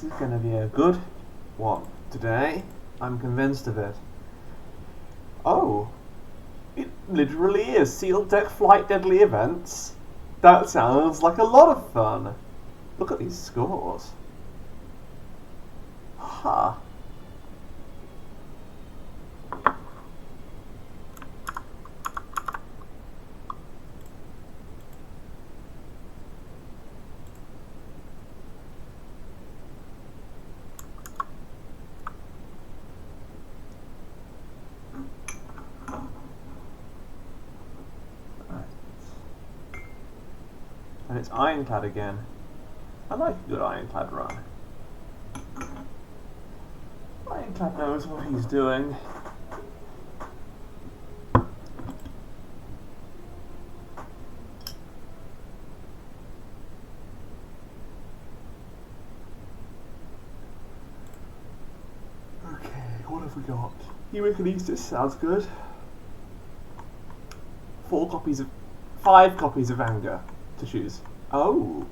This is going to be a good one today. I'm convinced of it. Oh, it literally is Sealed Deck Flight Deadly Events. That sounds like a lot of fun. Look at these scores. Huh. And it's Ironclad again. I like a good Ironclad run. Ironclad knows what he's doing. Okay, what have we got? Helikinesis sounds good. 5 copies of Anger to choose. Oh.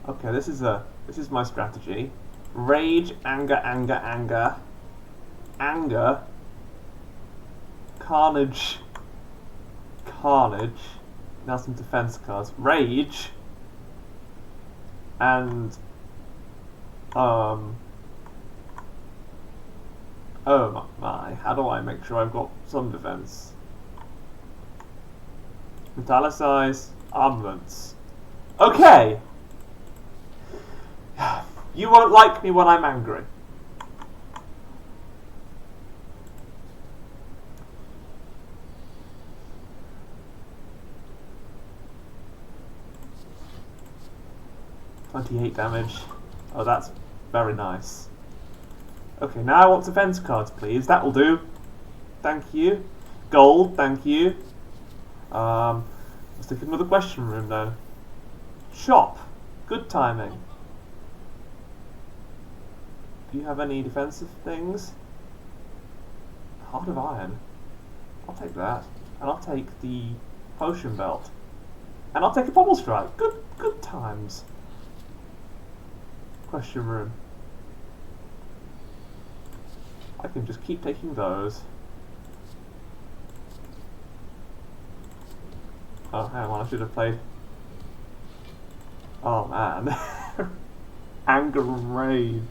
Okay, this is my strategy. Rage, anger, anger, anger. Anger. Carnage. Carnage. Now some defense cards. Rage. And oh my, how do I make sure I've got some defense? Metallicize, armaments. Okay! You won't like me when I'm angry. $28 damage. Oh, that's very nice. Okay, now I want defense cards, please. That'll do. Thank you. Gold, thank you. Let's take another question room then. Shop. Good timing. Do you have any defensive things? Heart of Iron. I'll take that. And I'll take the potion belt. And I'll take a Bubble Strike. Good times. Question room. I can just keep taking those. Oh, hang on, I should have played. Oh man. Anger and Rage.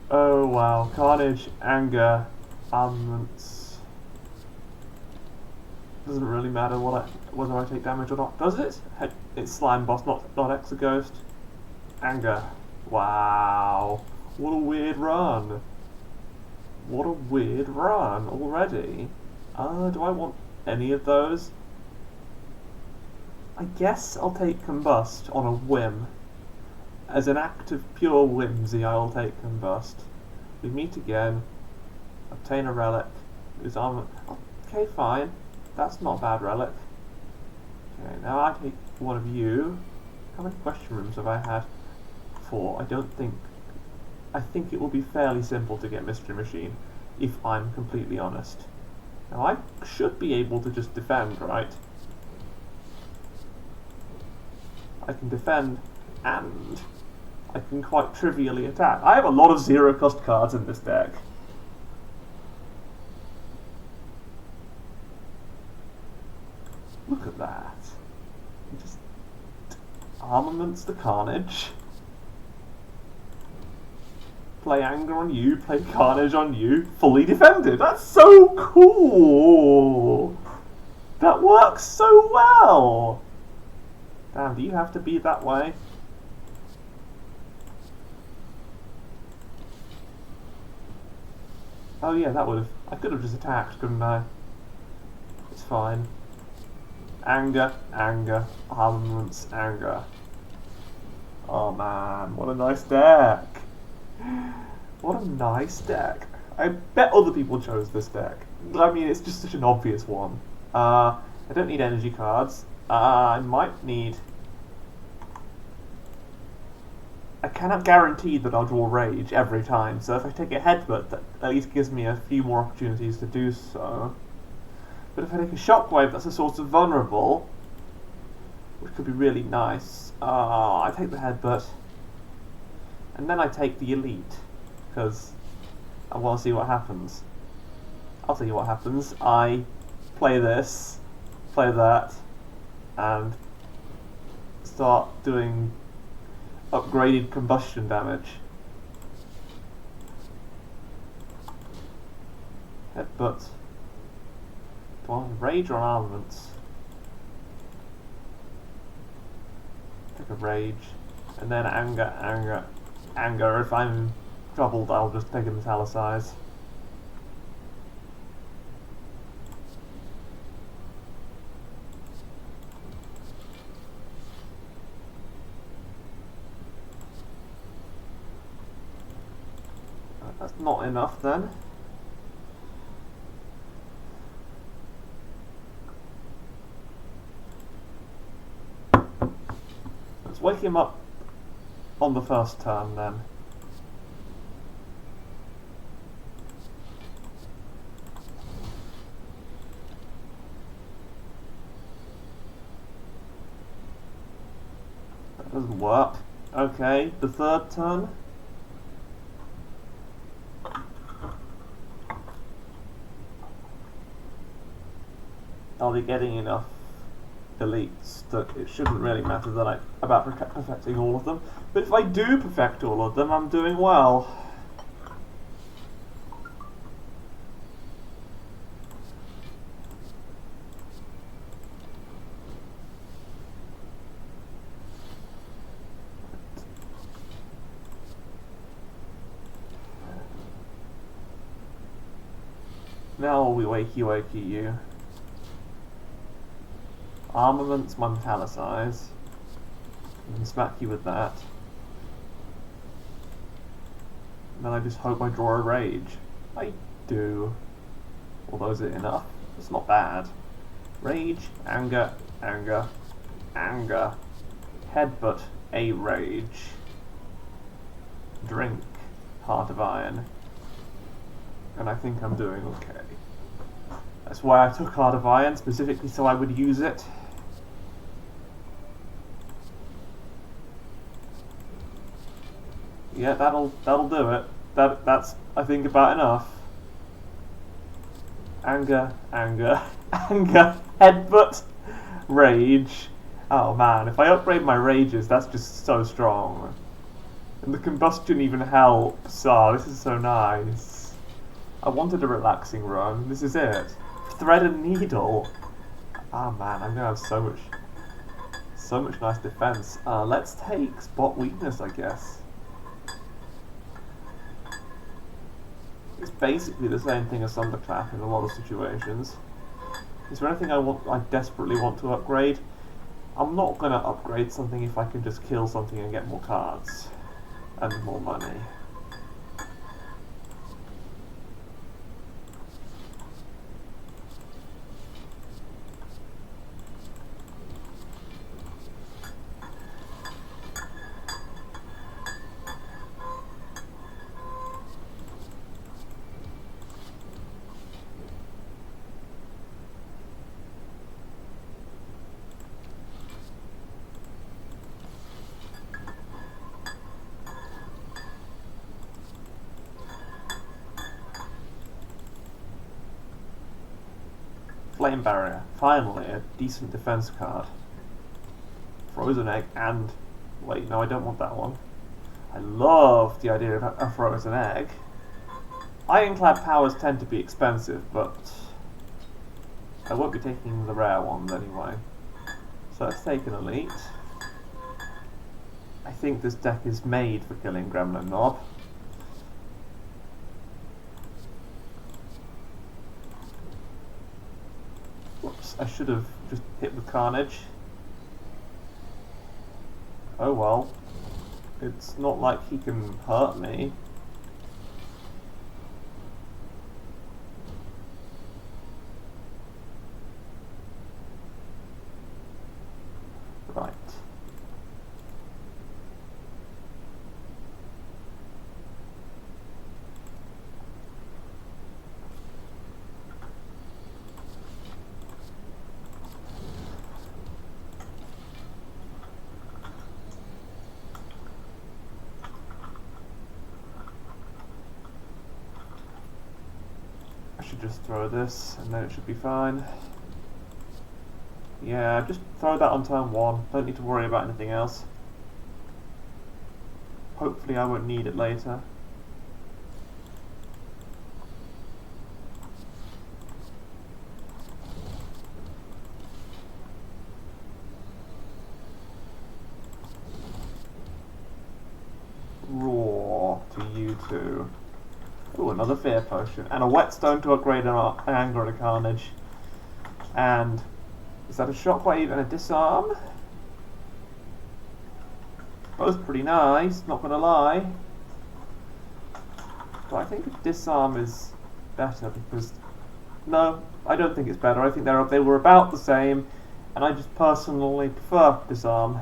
Oh wow. Carnage, Anger, Armaments. Doesn't really matter whether I take damage or not. Does it? It's Slime Boss, not Exoghost. Anger. Wow. What a weird run. What a weird run already. Do I want any of those? I guess I'll take Combust on a whim. As an act of pure whimsy, I'll take Combust. We meet again. Obtain a relic. Lose armor. Okay, fine. That's not a bad relic. Okay, now I take one of you. How many question rooms have I had? 4. I think it will be fairly simple to get Mystery Machine, if I'm completely honest. Now I should be able to just defend, right? I can defend, and I can quite trivially attack. I have a lot of zero-cost cards in this deck. Look at that. Just armaments the Carnage. Play Anger on you, play Carnage on you, fully defended. That's so cool! That works so well! Damn, do you have to be that way? Oh yeah, that would've... I could've just attacked, couldn't I? It's fine. Anger, Anger, Armaments, Anger. Oh man, what a nice deck! What a nice deck. I bet other people chose this deck. I mean, it's just such an obvious one. I don't need energy cards. I might need... I cannot guarantee that I'll draw Rage every time, so if I take a Headbutt, that at least gives me a few more opportunities to do so. But if I take a Shockwave, that's a source of vulnerable. which could be really nice. I take the headbutt, and then I take the elite, because I want to see what happens. I'll tell you what happens. I play this, play that, and start doing upgraded combustion damage. Headbutt. Do I want rage or armaments? Take a rage, and then anger. If I'm troubled, I'll just take a metallicize. That's not enough then. Let's wake him up on the first turn then. That doesn't work. Okay, the third turn. I'll be getting enough elites that it shouldn't really matter that about perfecting all of them. But if I do perfect all of them, I'm doing well. Now we wakey you. Armaments, my metallicize. I can smack you with that. And then I just hope I draw a rage. I do. Although is it enough? It's not bad. Rage, anger. Headbutt, a rage. Drink, heart of iron. And I think I'm doing okay. That's why I took Heart of Iron, specifically so I would use it. Yeah, that'll do it. That's I think about enough. Anger, headbutt, rage. Oh man, if I upgrade my rages, that's just so strong. And the combustion even helps. Oh, this is so nice. I wanted a relaxing run. This is it. Thread and needle. Ah man, I'm gonna have so much nice defense. Let's take spot weakness, I guess. It's basically the same thing as Thunderclap in a lot of situations. Is there anything I desperately want to upgrade? I'm not gonna upgrade something if I can just kill something and get more cards and more money. Flame Barrier. Finally, a decent defense card. Frozen Egg and... Wait, no, I don't want that one. I love the idea of a Frozen Egg. Ironclad powers tend to be expensive, but I won't be taking the rare ones anyway. So let's take an Elite. I think this deck is made for killing Gremlin Mob. Whoops, I should have just hit with Carnage. Oh well. It's not like he can hurt me. Right. should just throw this, and then it should be fine. Yeah, just throw that on turn 1. Don't need to worry about anything else. Hopefully I won't need it later. Raw to you two. Ooh, another fear potion. And a whetstone to upgrade an anger and a carnage. And is that a shockwave and a disarm? Both pretty nice, not gonna lie. But I think a disarm is better because... No, I don't think it's better. I think they were about the same, and I just personally prefer disarm.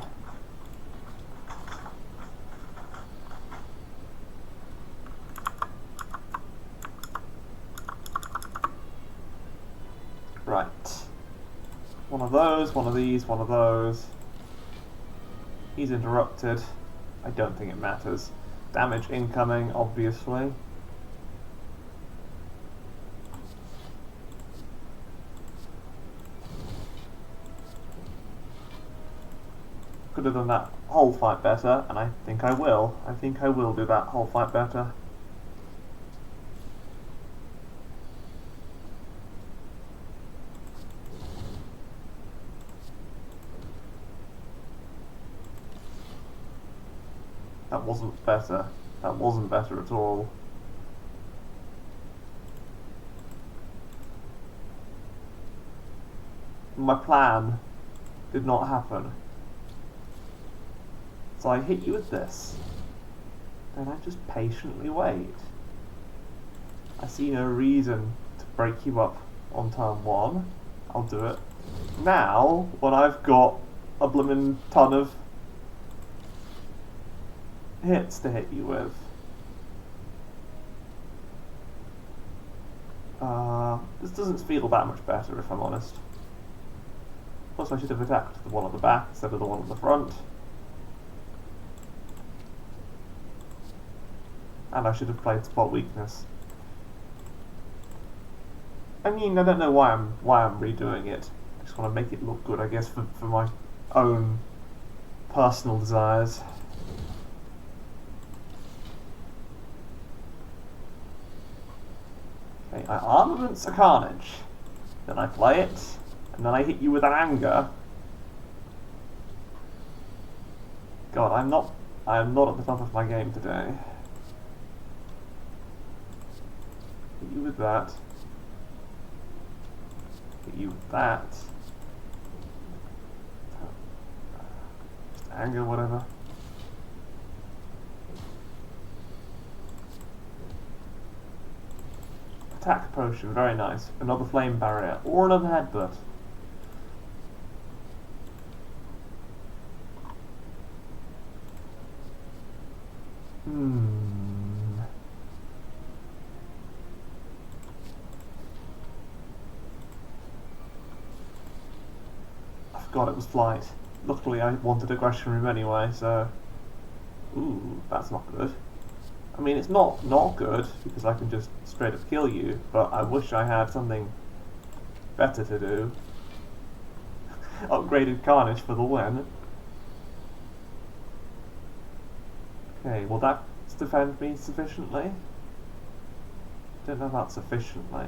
Right. One of those, one of these, one of those. He's interrupted. I don't think it matters. Damage incoming, obviously. Could have done that whole fight better, and I think I will. I think I will do that whole fight better. That wasn't better. That wasn't better at all. My plan did not happen. So I hit you with this. Then I just patiently wait. I see no reason to break you up on turn 1. I'll do it. Now, when I've got a blooming ton of hits to hit you with. This doesn't feel that much better, if I'm honest. Plus I should have attacked the one on the back instead of the one on the front. And I should have played spot weakness. I mean, I don't know why I'm redoing it. I just want to make it look good, I guess, for my own personal desires. Okay, I armaments a carnage. Then I play it, and then I hit you with an anger. God, I am not at the top of my game today. Hit you with that. Hit you with that. Just anger, whatever. Attack potion, very nice. Another flame barrier, or another headbutt. I forgot it was flight. Luckily I wanted aggression room anyway, so... Ooh, that's not good. I mean, it's not good, because I can just straight up kill you, but I wish I had something better to do. Upgraded Carnage for the win. Okay, will that defend me sufficiently? Don't know about sufficiently.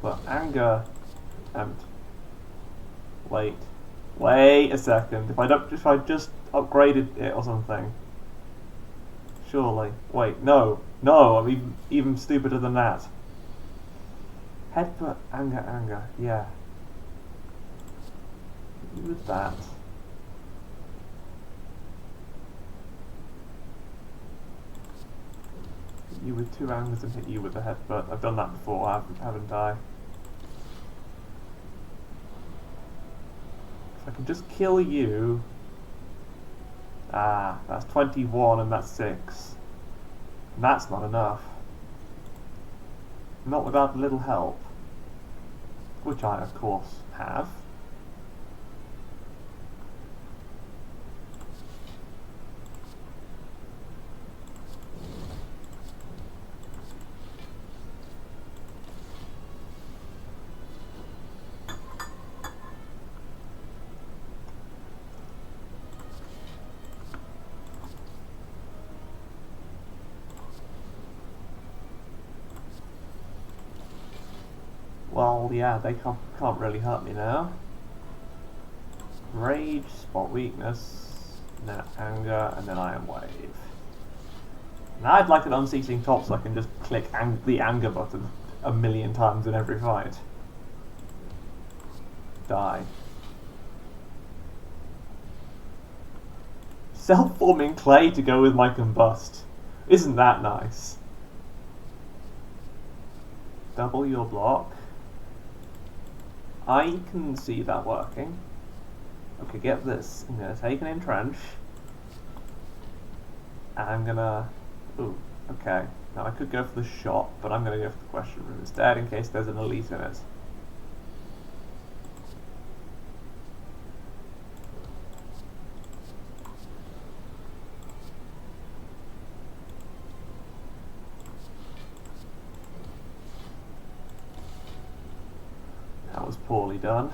But anger and... Wait a second. If I just upgraded it or something. Surely. Wait, no, I'm even stupider than that. Headbutt, anger, yeah. Hit you with that. Hit you with 2 angers and hit you with a headbutt. I've done that before, haven't I? If I can just kill you... Ah, that's 21 and that's 6. And that's not enough. Not without a little help. Which I, of course, have. Well, yeah, they can't really hurt me now. Rage, spot weakness, and then anger, and then Iron Wave. Now I'd like an unceasing top so I can just click the anger button a million times in every fight. Die. Self-forming clay to go with my combust. Isn't that nice? Double your block. I can see that working. Okay, get this. I'm gonna take an entrench. And I'm gonna... Ooh, okay. Now I could go for the shot, but I'm gonna go for the question room instead in case there's an elite in it. That was poorly done.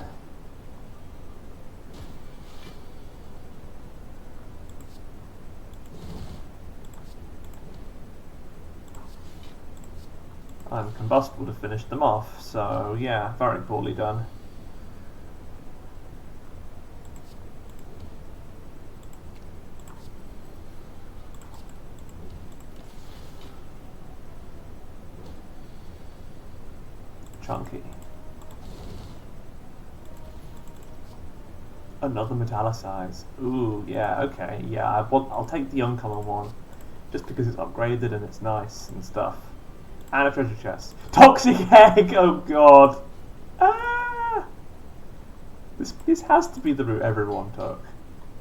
I'm combustible to finish them off, so yeah, very poorly done. Chunky. Another metallicize. Ooh, yeah, okay, yeah, I'll take the uncommon one, just because it's upgraded and it's nice and stuff. And a treasure chest. Toxic egg! Oh god! Ah! This has to be the route everyone took.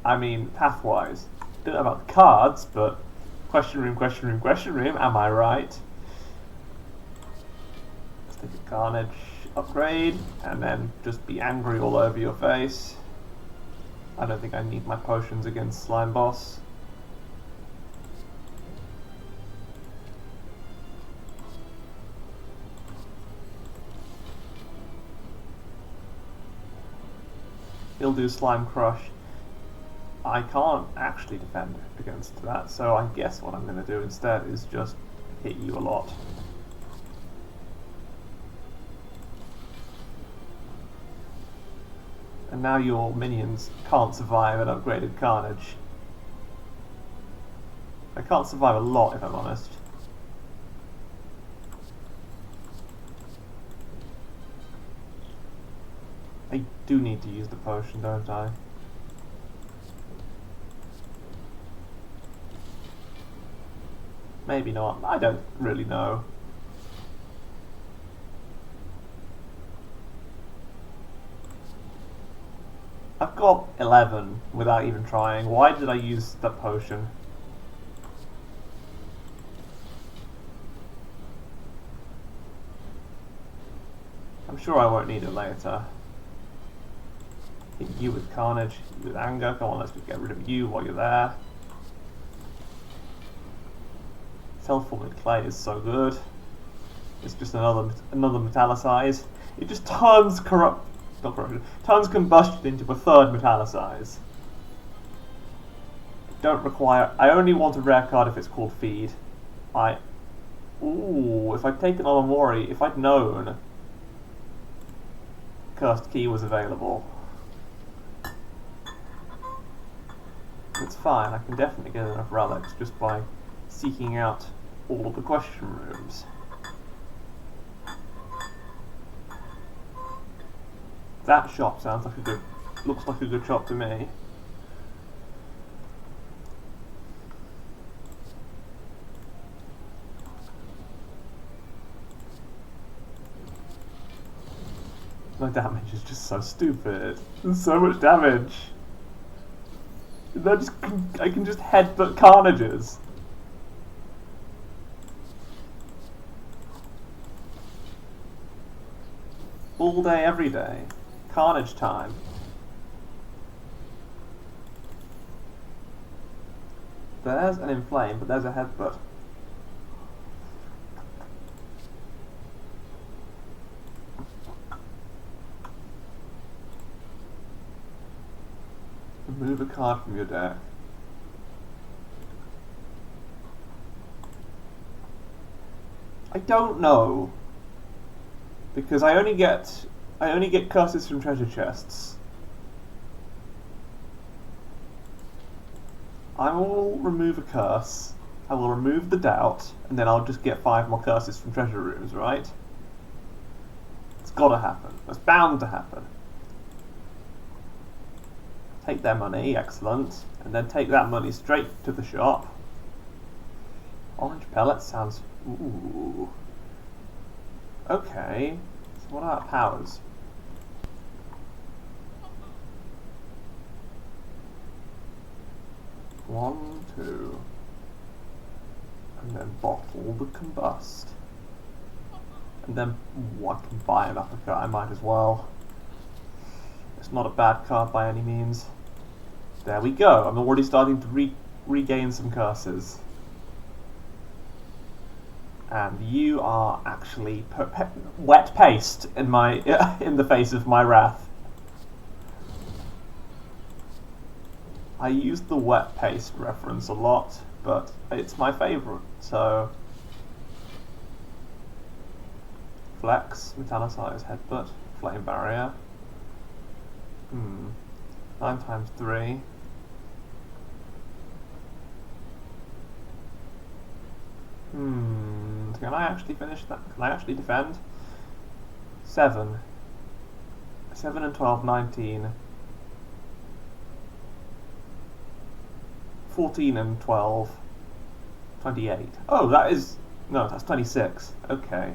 I mean, pathwise. Don't know about the cards, but question room, am I right? Let's take a Carnage upgrade, and then just be angry all over your face. I don't think I need my potions against Slime Boss. He'll do Slime Crush. I can't actually defend against that, so I guess what I'm going to do instead is just hit you a lot. And now your minions can't survive an upgraded Carnage. I can't survive a lot, if I'm honest. I do need to use the potion, don't I? Maybe not. I don't really know. I've got 11 without even trying. Why did I use that potion? I'm sure I won't need it later. Hit you with Carnage, you with Anger. Come on, let's just get rid of you while you're there. Self-forming clay is so good. It's just another metallicize. It just turns turns combustion into a third metallicize. Don't require. I only want a rare card if it's called Feed. Ooh, if I'd taken Alamori, if I'd known Cursed Key was available. It's fine, I can definitely get enough relics just by seeking out all of the question rooms. That shop sounds like looks like a good shop to me. My damage is just so stupid. There's so much damage. I can just headbutt Carnages. All day, every day. Carnage time. There's an Inflame, but there's a headbutt. Remove a card from your deck. I don't know. because I only get curses from treasure chests. I will remove a curse. I will remove the doubt, and then I'll just get 5 more curses from treasure rooms, right? It's gotta happen. It's bound to happen. Take their money, excellent. And then take that money straight to the shop. Orange pellets sounds... ooh. Okay. So what are our powers? One, two. And then bottle the combust. And then, I can buy an uppercut, I might as well. It's not a bad card by any means. There we go, I'm already starting to regain some curses. And you are actually wet paste in my in the face of my wrath. I use the wet paste reference a lot, but it's my favourite, so... Flex, metallicize, headbutt, flame barrier. 9 times 3. Can I actually finish that? Can I actually defend? 7. 7 and 12, 19. 14 and 12, 28. Oh, that is... no, that's 26. Okay.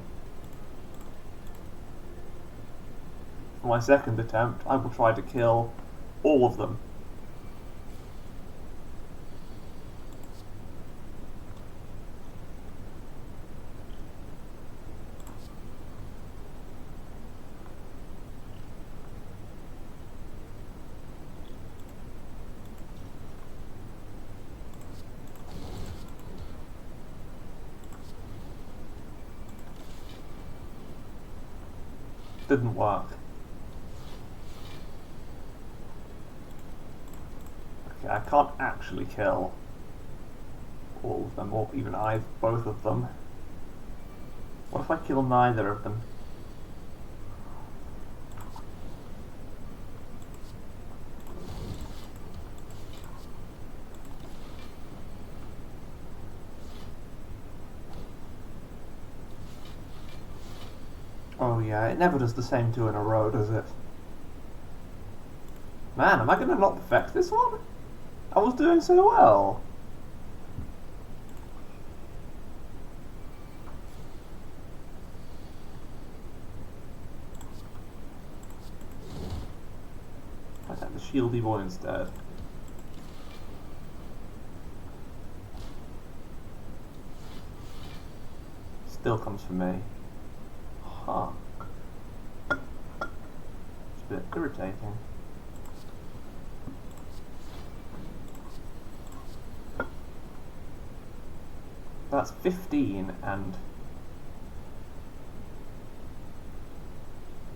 For my second attempt, I will try to kill all of them. Didn't work. Okay, I can't actually kill all of them, or even both of them. What if I kill neither of them? Oh yeah, it never does the same 2 in a row, does it? Man, am I going to not perfect this one? I was doing so well. I take the shieldy boy instead. Still comes for me. Huh. It's a bit irritating. That's 15 and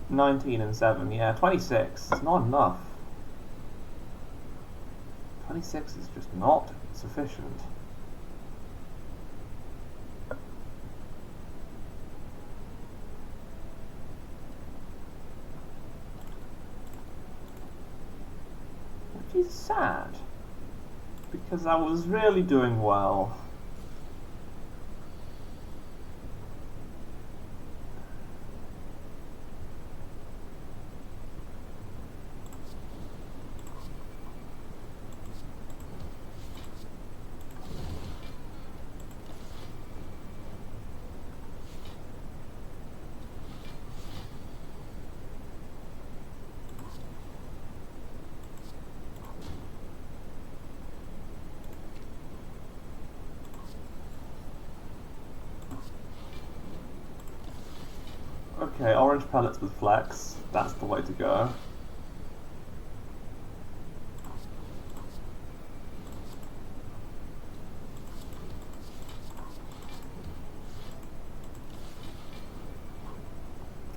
19 and 7. Yeah, 26. It's not enough. 26 is just not sufficient. Which is sad, because I was really doing well. Okay, orange pellets with flex. That's the way to go.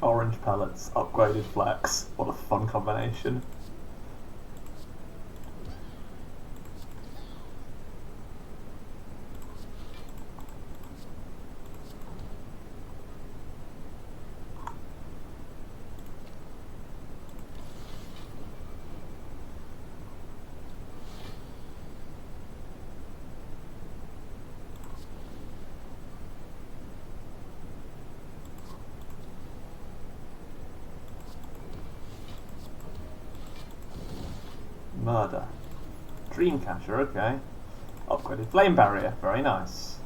Orange pellets, upgraded flex. What a fun combination. Murder. Dreamcatcher, okay. Upgraded Flame Barrier, very nice.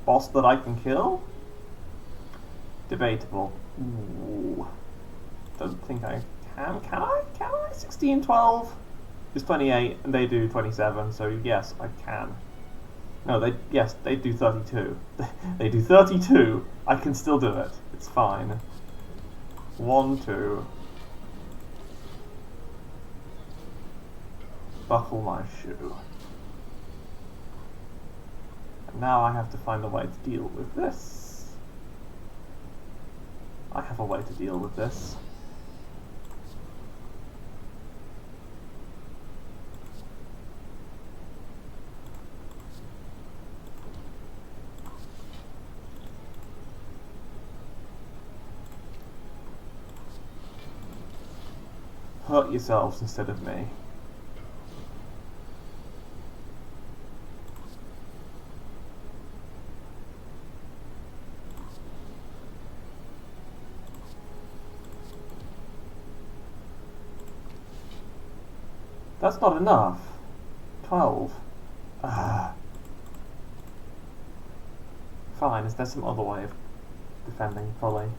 Boss that I can kill? Debatable. Ooh. Don't think I can. Can I? Can I? 16, 12 is 28, and they do 27, so yes, I can. No, they do 32. They do 32. I can still do it. It's fine. 1, 2. Buckle my shoe. And now I have to find a way to deal with this. I have a way to deal with this. Hurt yourselves instead of me. That's not enough. 12. Fine, is there some other way of defending fully?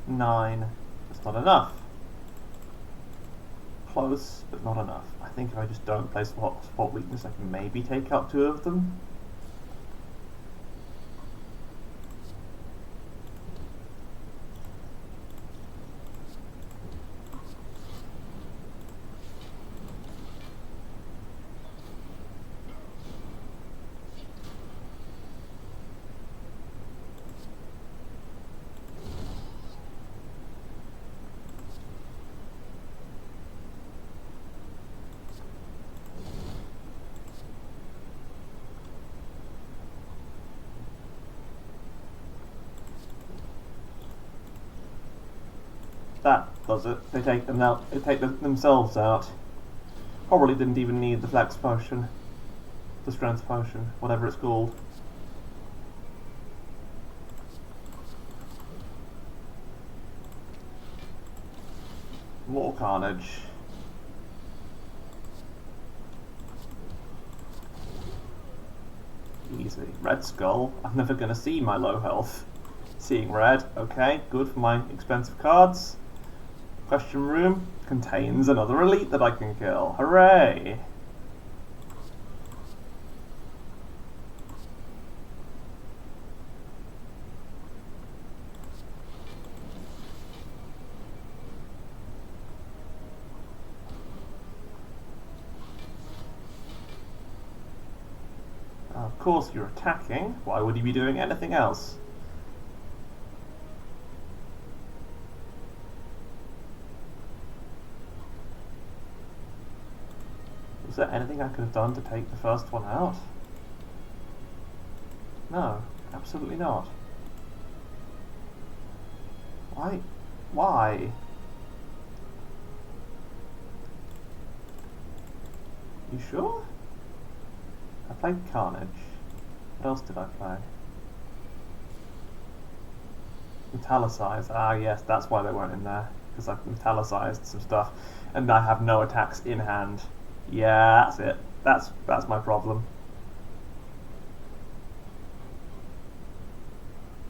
Nine. That's not enough. Close, but not enough. I think if I just don't play spot weakness, I can maybe take out 2 of them. That does it. They take them out. They take themselves out. Probably didn't even need the flex potion, the strength potion, whatever it's called. More carnage. Easy. Red skull. I'm never gonna see my low health. Seeing red. Okay, good for my expensive cards. Question room contains another elite that I can kill. Hooray! Of course you're attacking. Why would you be doing anything else? Was there anything I could have done to take the first one out? No, absolutely not. Why? Why? You sure? I played Carnage. What else did I play? Metallicized. Ah yes, that's why they weren't in there. Because I've metallicized some stuff. And I have no attacks in hand. Yeah, that's it. That's my problem.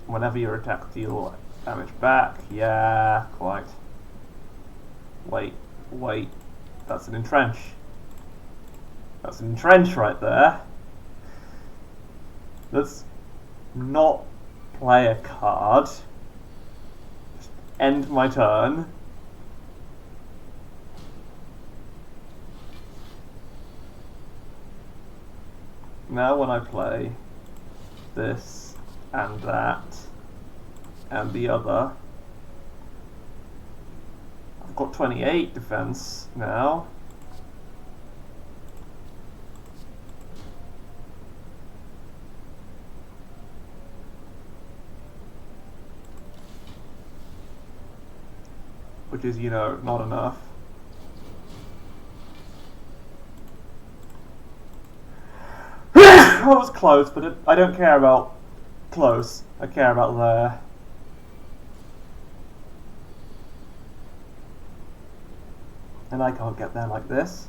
Whenever your attacks deal Damage back, yeah, quite. Wait, wait, that's an entrench. That's an entrench right there. Let's not play a card. Just end my turn. Now when I play this and that and the other, I've got 28 defense now. Which is, you know, not enough. I was close, but I don't care about close. I care about there. And I can't get there like this.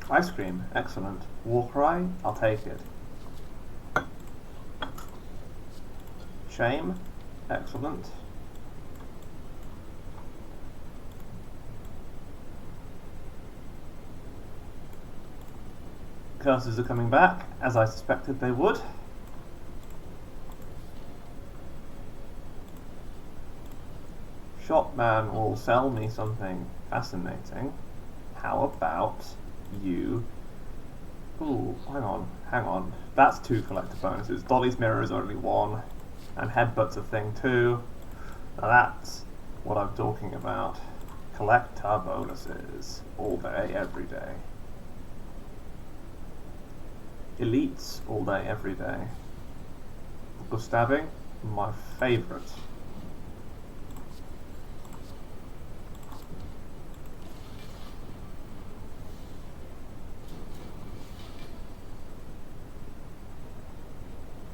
Ice cream, excellent. War cry, I'll take it. Shame, excellent. Curses are coming back, as I suspected they would. Shopman will sell me something fascinating. How about you? Ooh, hang on. That's 2 collector bonuses. Dolly's mirror is only 1, and headbutt's a thing too. Now that's what I'm talking about. Collector bonuses all day, every day. Elites all day, every day. Book of stabbing, my favourite.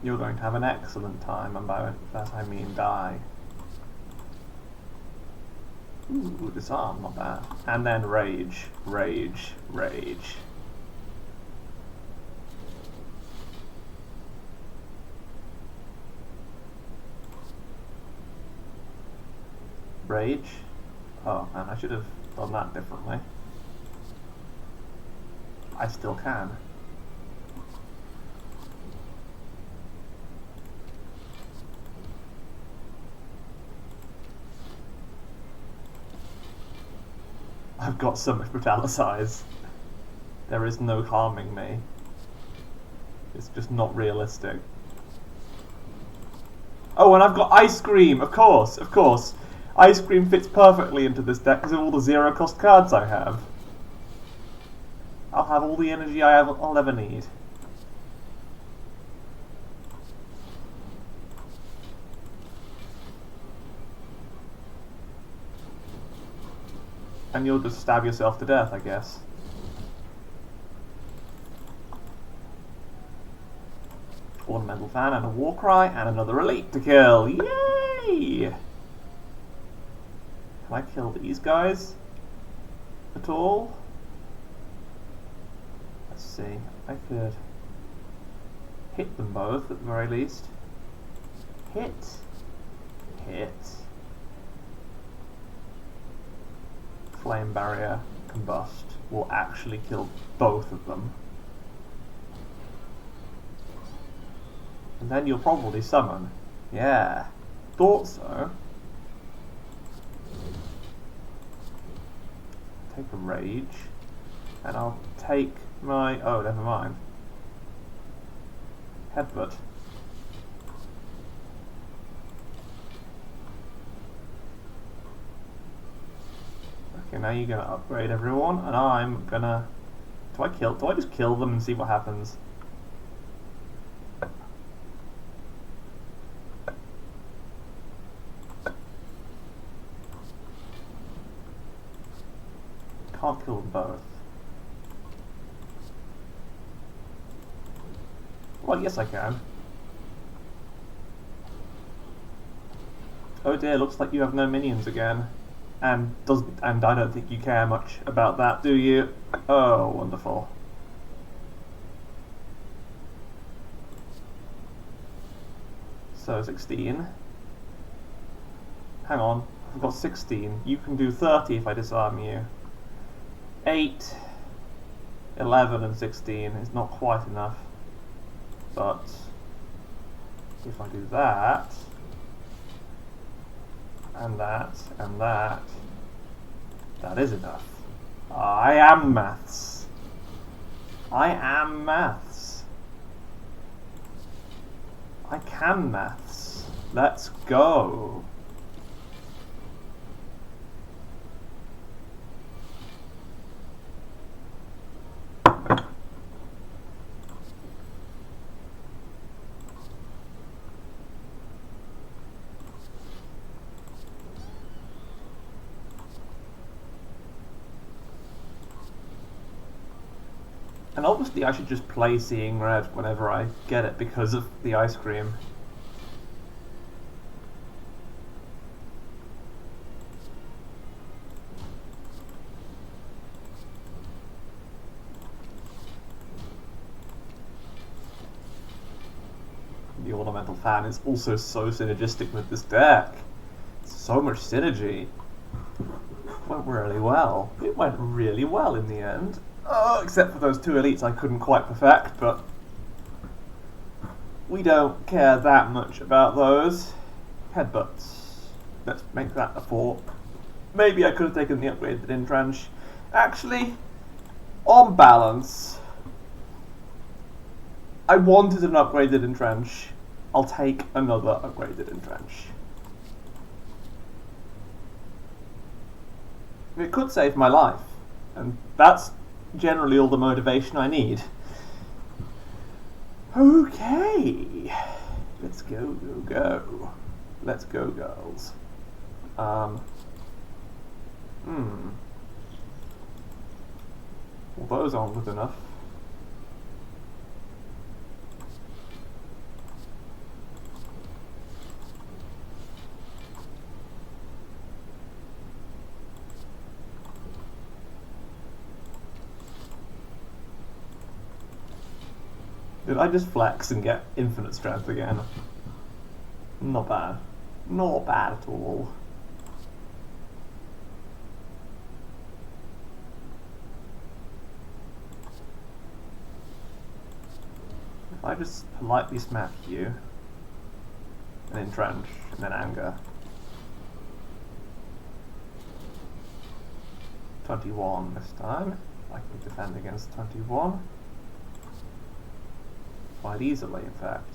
You're going to have an excellent time, and by that I mean die. Ooh, disarm, not bad. And then rage, rage, rage. Rage? Oh man, I should have done that differently. I still can. I've got so much brutalicize. There is no harming me. It's just not realistic. Oh, and I've got ice cream! Of course, of course. Ice cream fits perfectly into this deck because of all the 0-cost cards I have. I'll have all the energy I'll ever need. And you'll just stab yourself to death, I guess. Ornamental fan and a war cry and another elite to kill. Yay! Can I kill these guys at all? Let's see. I could hit them both at the very least. Hit. Hit. Flame barrier, combust will actually kill both of them. And then you'll probably summon. Yeah. Thought so. Take a rage. And I'll take my... oh, never mind. Headbutt. Okay, now you're gonna upgrade everyone, and I'm gonna... do I just kill them and see what happens? Can't kill them both. Well, yes I can. Oh dear, looks like you have no minions again. And I don't think you care much about that, do you? Oh, wonderful. So 16. Hang on, I've got 16. You can do 30 if I disarm you. 8, 11 and 16 is not quite enough. But if I do that, and that, and that, that is enough. I am maths. I am maths. I can maths. Let's go. And obviously I should just play Seeing Red whenever I get it because of the ice cream. The Ornamental Fan is also so synergistic with this deck. So much synergy. Went really well. It went really well in the end. Oh, except for those two elites I couldn't quite perfect, but we don't care that much about those. Headbutts. Let's make that a 4. Maybe I could have taken the upgraded entrench. Actually, on balance, I wanted an upgraded entrench. I'll take another upgraded entrench. It could save my life, and that's generally all the motivation I need. Okay, let's go. Let's go, girls. Well, those aren't good enough. Did I just flex and get infinite strength again? Not bad. Not bad at all. If I just politely smack you, and entrench, and then anger. 21 this time. I can defend against 21. Quite easily, in fact.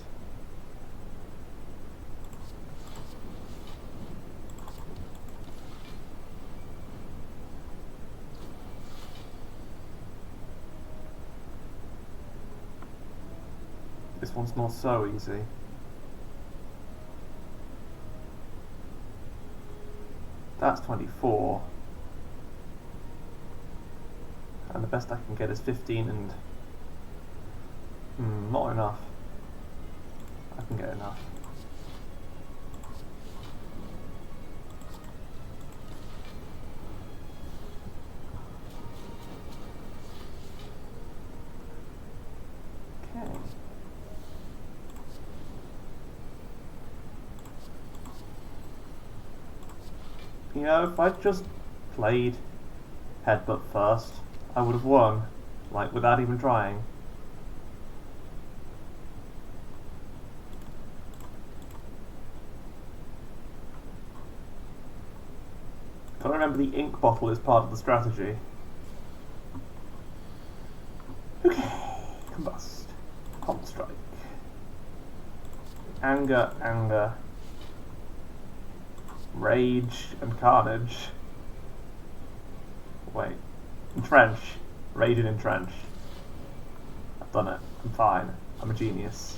This one's not so easy. That's 24. And the best I can get is 15 and... not enough. I can get enough. You know, if I'd just played Headbutt first, I would have won. Like, without even trying. Gotta remember the ink bottle is part of the strategy. Okay, combust. Hot strike. Anger, anger. Rage and carnage. Wait. Entrench. Rage and entrench. I've done it. I'm fine. I'm a genius.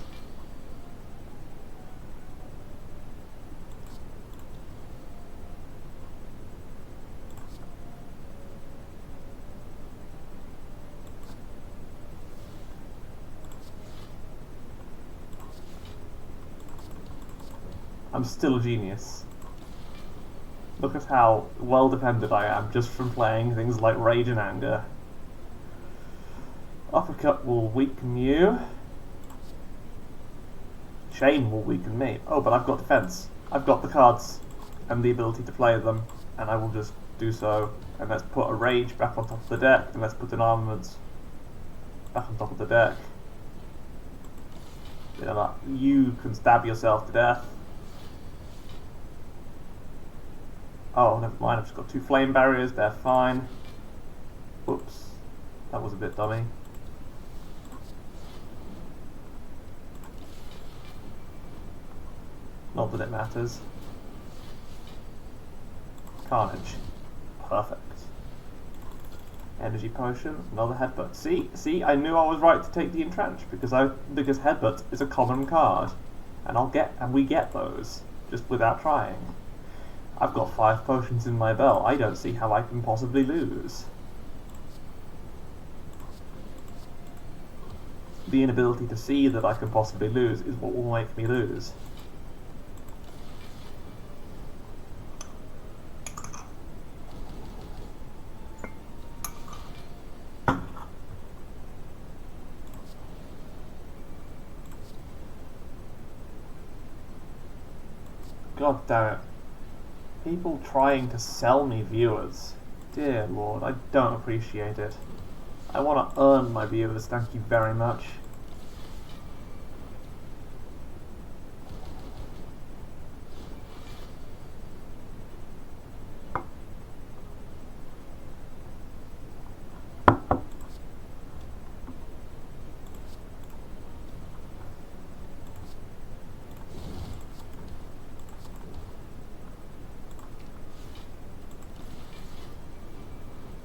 I'm still a genius. Look at how well defended I am just from playing things like Rage and Anger. Uppercut will weaken you. Chain will weaken me. Oh, but I've got defense. I've got the cards and the ability to play them, and I will just do so. And let's put a Rage back on top of the deck, and let's put an Armament back on top of the deck. You know, you can stab yourself to death. Oh, never mind, I've just got 2 flame barriers, they're fine. Oops, that was a bit dummy. Not that it matters. Carnage. Perfect. Energy potion, another headbutt. See, I knew I was right to take the entrench because headbutt is a common card, and we get those just without trying. I've got 5 potions in my belt. I don't see how I can possibly lose. The inability to see that I can possibly lose is what will make me lose. God damn it. People trying to sell me viewers. Dear Lord, I don't appreciate it. I want to earn my viewers, thank you very much.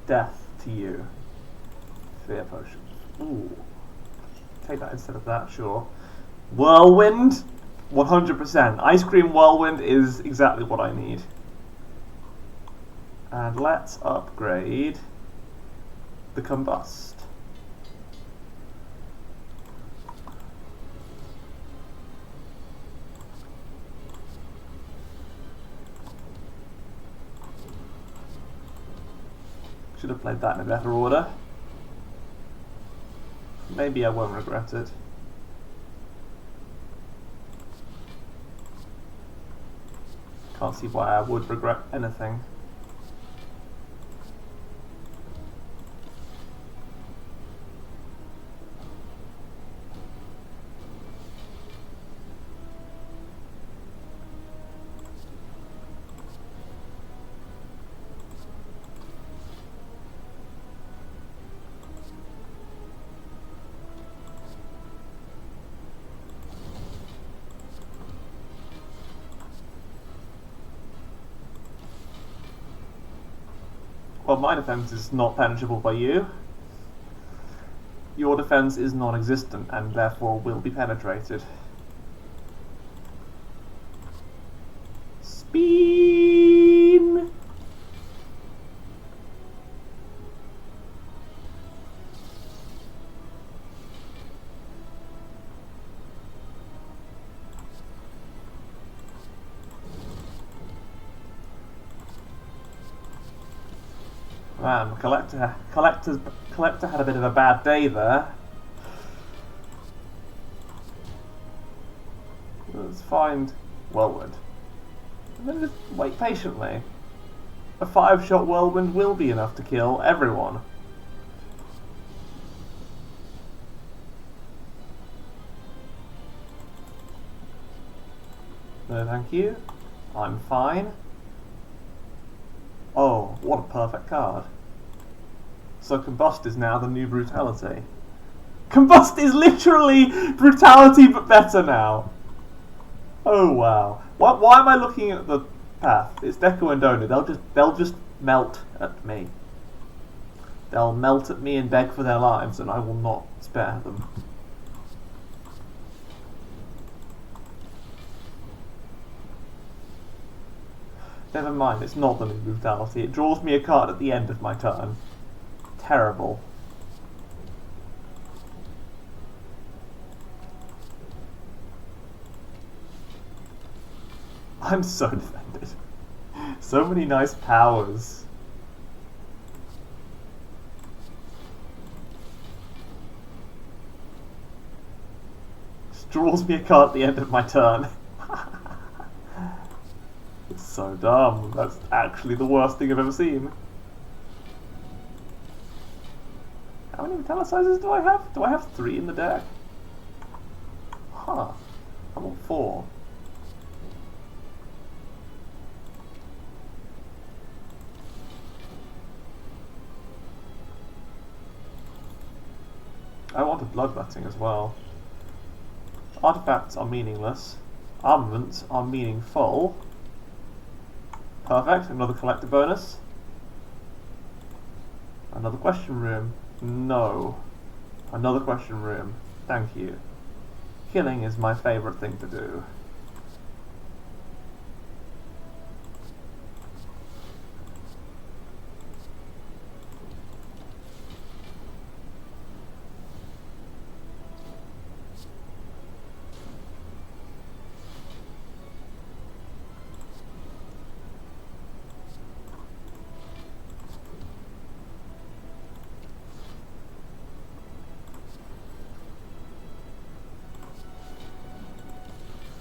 Death to you. Fear potion. Ooh. Take that instead of that, sure. Whirlwind? 100%. Ice cream whirlwind is exactly what I need. And let's upgrade the combust. Should have played that in a better order. Maybe I won't regret it. Can't see why I would regret anything. Well, my defense is not penetrable by you. Your defense is non-existent and therefore will be penetrated. Spin! Man, Collector had a bit of a bad day there. Let's find Whirlwind. And then just wait patiently. A 5-shot whirlwind will be enough to kill everyone. No, thank you. I'm fine. Oh, what a perfect card. So Combust is now the new Brutality. Combust is literally Brutality but better now. Oh wow. Why am I looking at the path? It's Deku and Dona. They'll just melt at me. They'll melt at me and beg for their lives, and I will not spare them. Never mind, it's not the new Brutality. It draws me a card at the end of my turn. Terrible. I'm so defended. So many nice powers. Just draws me a card at the end of my turn. It's so dumb. That's actually the worst thing I've ever seen. How many metallicizers do I have? Do I have 3 in the deck? Huh. I want 4. I wanted bloodletting as well. Artifacts are meaningless. Armaments are meaningful. Perfect, another collector bonus. Another question room. No. Another question room. Thank you. Killing is my favourite thing to do.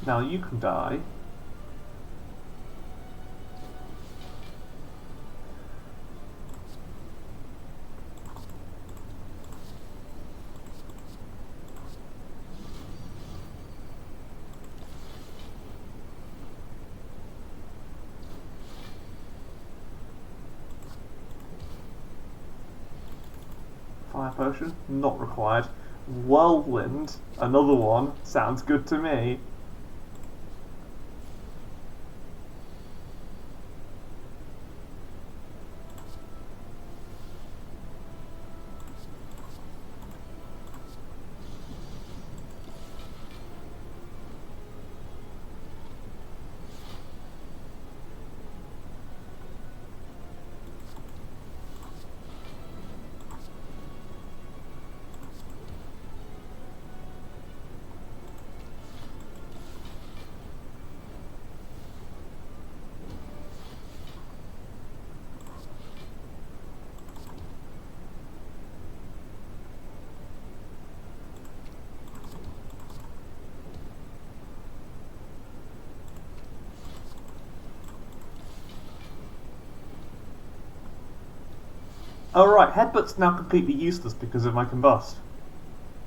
Now you can die. Fire potion, not required. Whirlwind, another one, sounds good to me. Oh right, Headbutt's now completely useless because of my Combust.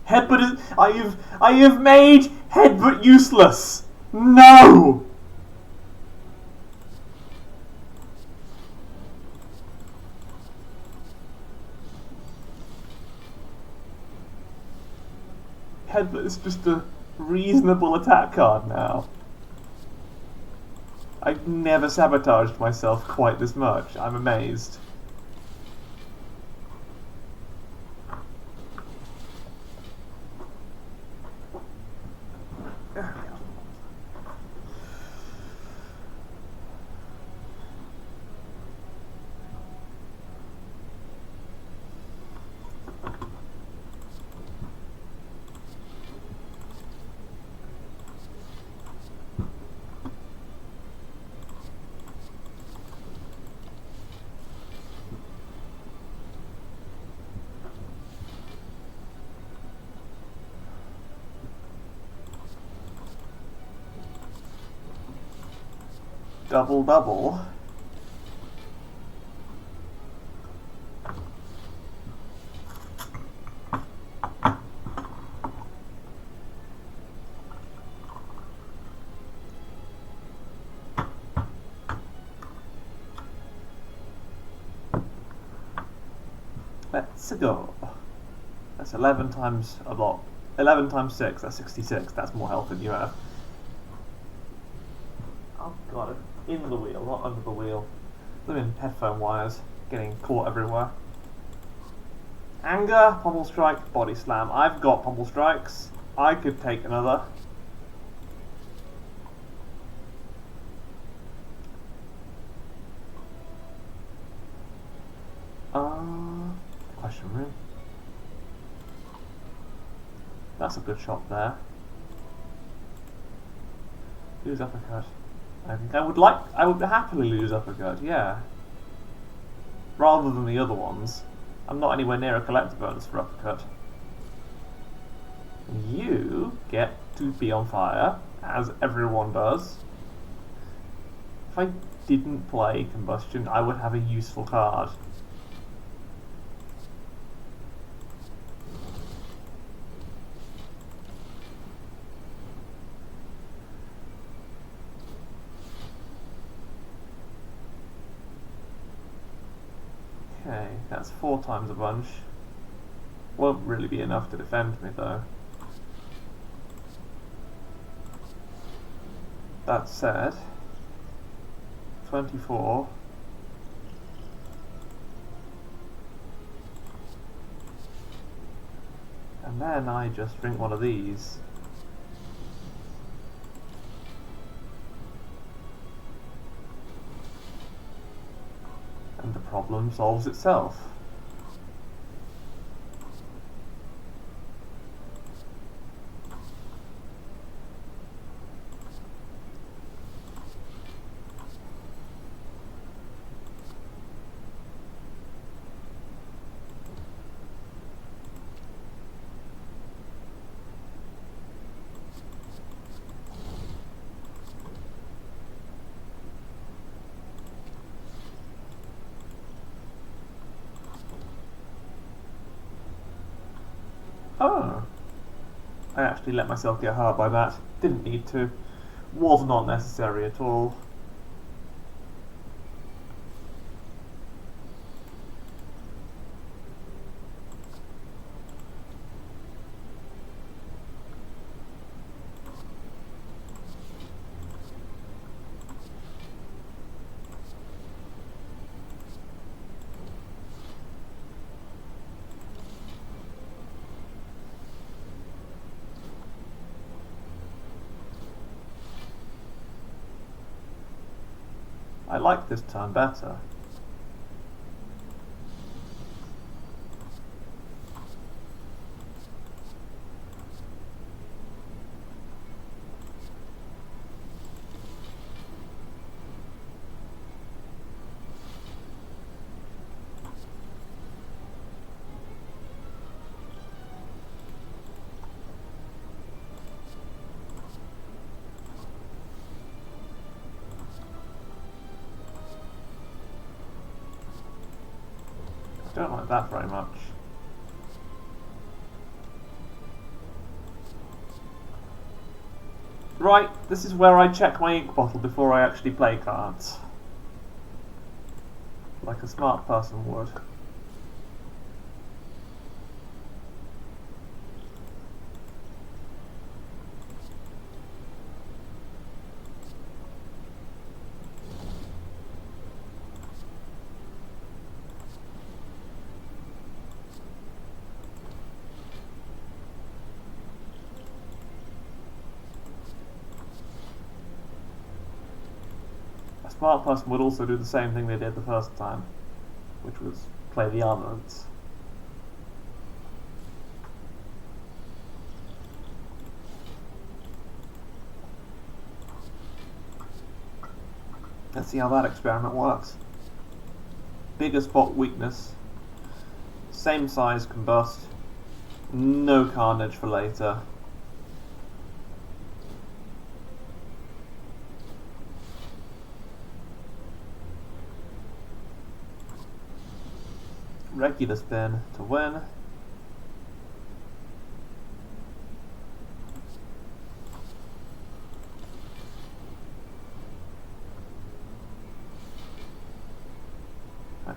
Headbutt is... I have made Headbutt useless! No! Headbutt is just a reasonable attack card now. I've never sabotaged myself quite this much. I'm amazed. Double double. Let's go. That's 11 times a lot. 11 times 6, that's 66. That's more health than you have. Oh god, in the wheel, not under the wheel. I'm in headphone wires, getting caught everywhere. Anger, pommel strike, body slam. I've got pommel strikes. I could take another. Question room. That's a good shot there. Lose uppercut. I think I would happily lose uppercut, yeah. Rather than the other ones. I'm not anywhere near a collector bonus for uppercut. You get to be on fire, as everyone does. If I didn't play combustion, I would have a useful card. Okay, that's 4 times a bunch. Won't really be enough to defend me though. That said, 24. And then I just drink one of these. And the problem solves itself. Oh, I actually let myself get hurt by that. Didn't need to. Was not necessary at all. I like this turn better. Don't like that very much. Right, this is where I check my ink bottle before I actually play cards. Like a smart person would. A smart person would also do the same thing they did the first time, which was play the armaments. Let's see how that experiment works. Bigger spot weakness. Same size combust. No carnage for later. Regular spin to win. Right.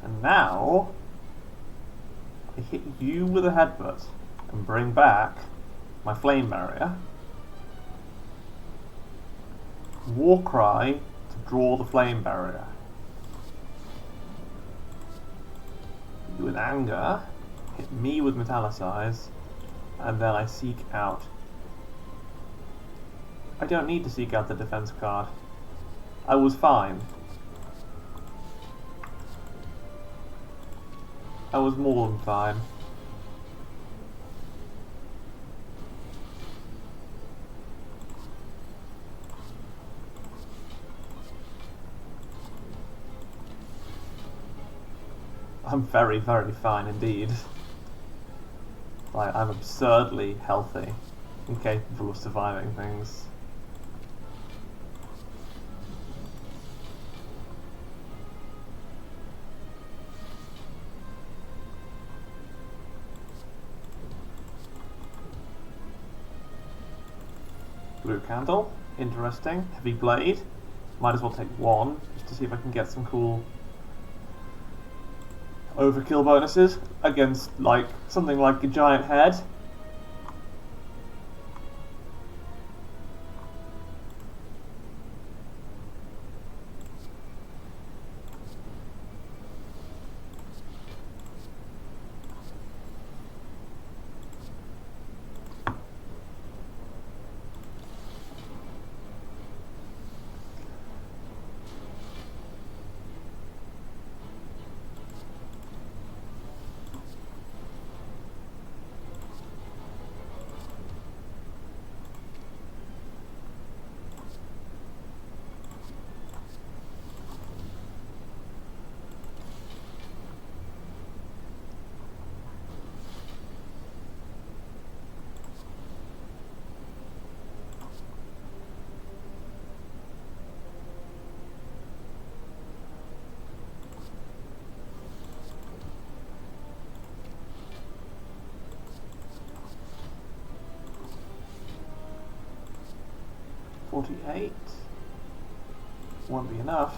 And now I hit you with a headbutt and bring back my flame barrier. Warcry to draw the flame barrier. You with anger, hit me with metallicize, and then I seek out. I don't need to seek out the defense card. I was fine. I was more than fine. I'm very, very fine indeed. Like, I'm absurdly healthy and capable of surviving things. Blue candle, interesting. Heavy blade. Might as well take one, just to see if I can get some cool overkill bonuses against, like, something like a giant head. $48 won't be enough.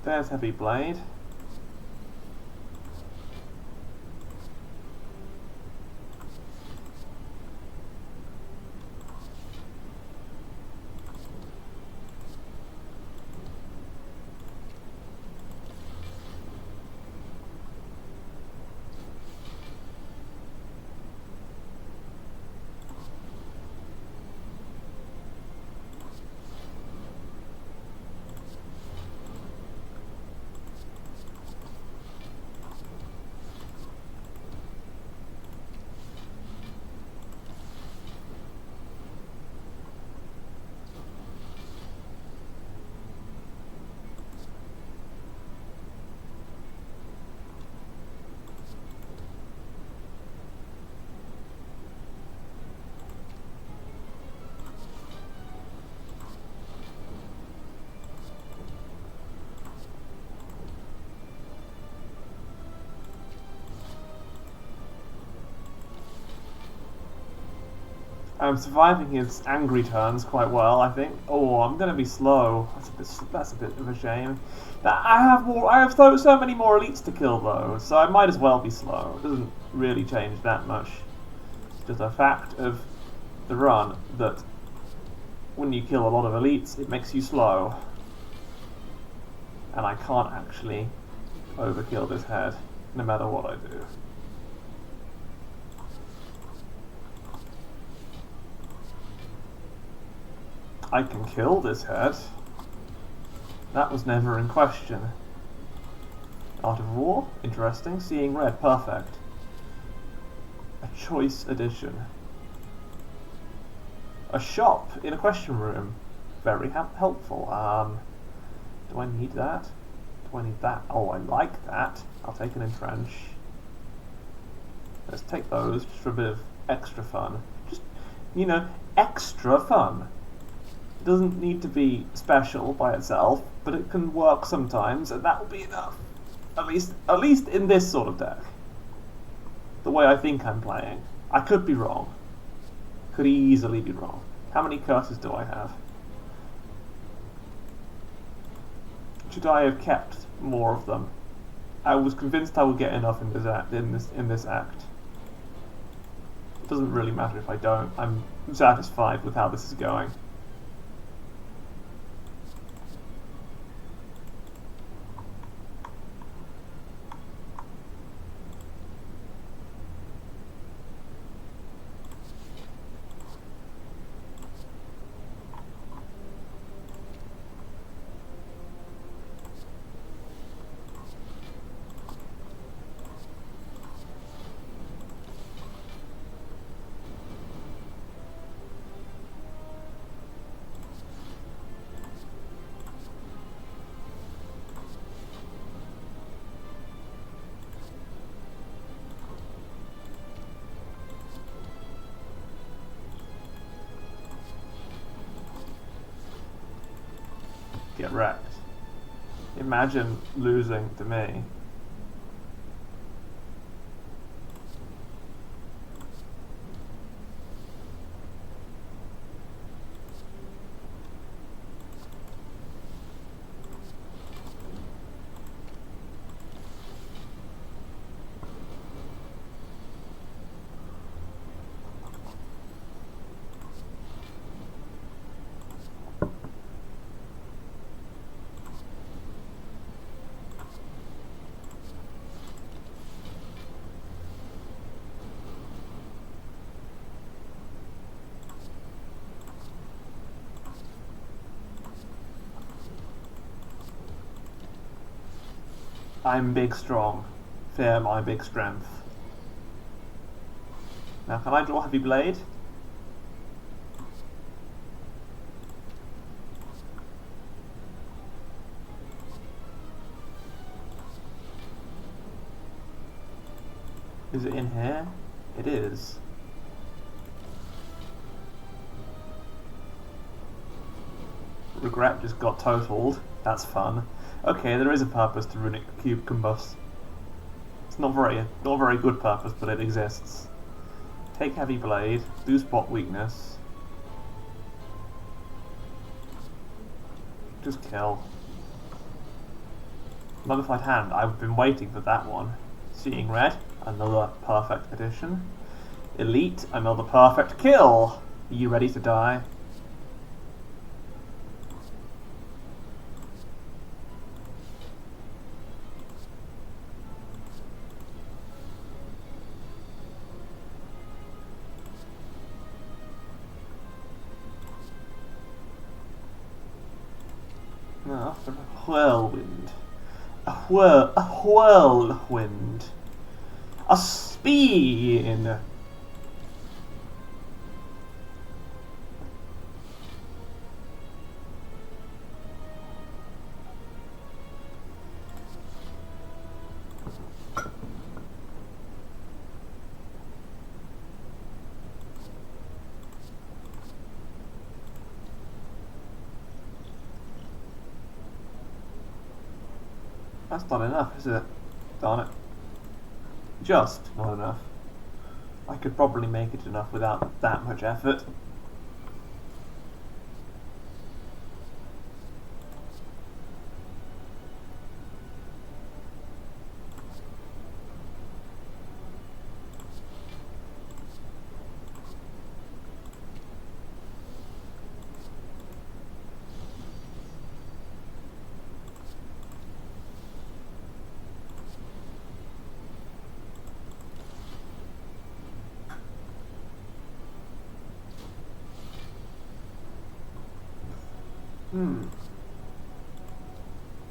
There's heavy blade. I'm surviving his angry turns quite well, I think. Oh, I'm gonna be slow. That's a bit of a shame. I have so many more elites to kill though, so I might as well be slow. It doesn't really change that much. It's just a fact of the run that when you kill a lot of elites, it makes you slow. And I can't actually overkill this head, no matter what I do. I can kill this head. That was never in question. Art of War, interesting. Seeing red, perfect. A choice edition. A shop in a question room, very helpful. Do I need that? Do I need that? Oh, I like that. I'll take an entrench. Let's take those just for a bit of extra fun. Just, you know, extra fun. It doesn't need to be special by itself, but it can work sometimes, and that will be enough. At least in this sort of deck. The way I think I'm playing. I could be wrong. Could easily be wrong. How many curses do I have? Should I have kept more of them? I was convinced I would get enough in this act. It doesn't really matter if I don't. I'm satisfied with how this is going. Get wrecked. Imagine losing to me. I'm big strong. Fear my big strength. Now can I draw Heavy Blade? Is it in here? It is. Regret just got totaled. That's fun. Okay, there is a purpose to Runic Cube Combust. It's not a very good purpose, but it exists. Take Heavy Blade, do spot weakness. Just kill. Modified Hand, I've been waiting for that one. Seeing Red, another perfect addition. Elite, another perfect kill! Are you ready to die? After a whirlwind. A whirlwind. A spin! That's not enough, is it? Darn it. Just not enough. I could probably make it enough without that much effort.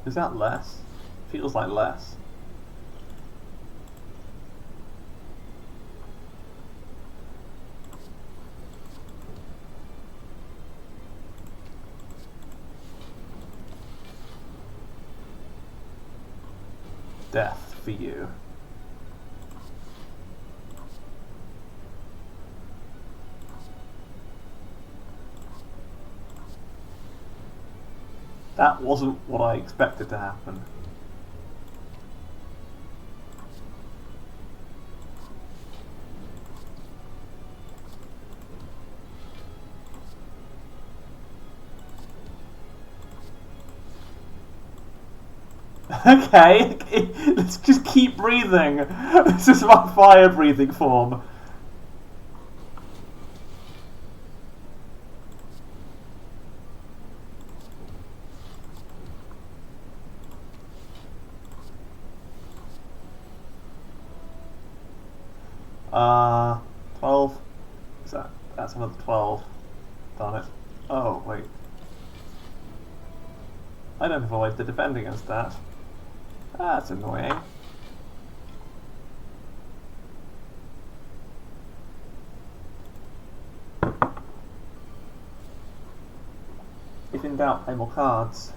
Is that less? Feels like less. Death for you. That wasn't what I expected to happen. Okay, let's just keep breathing. This is my fire breathing form. 12. That's another 12. Darn it. Oh, wait. I don't have a way to defend against that. That's annoying. If in doubt, play more cards.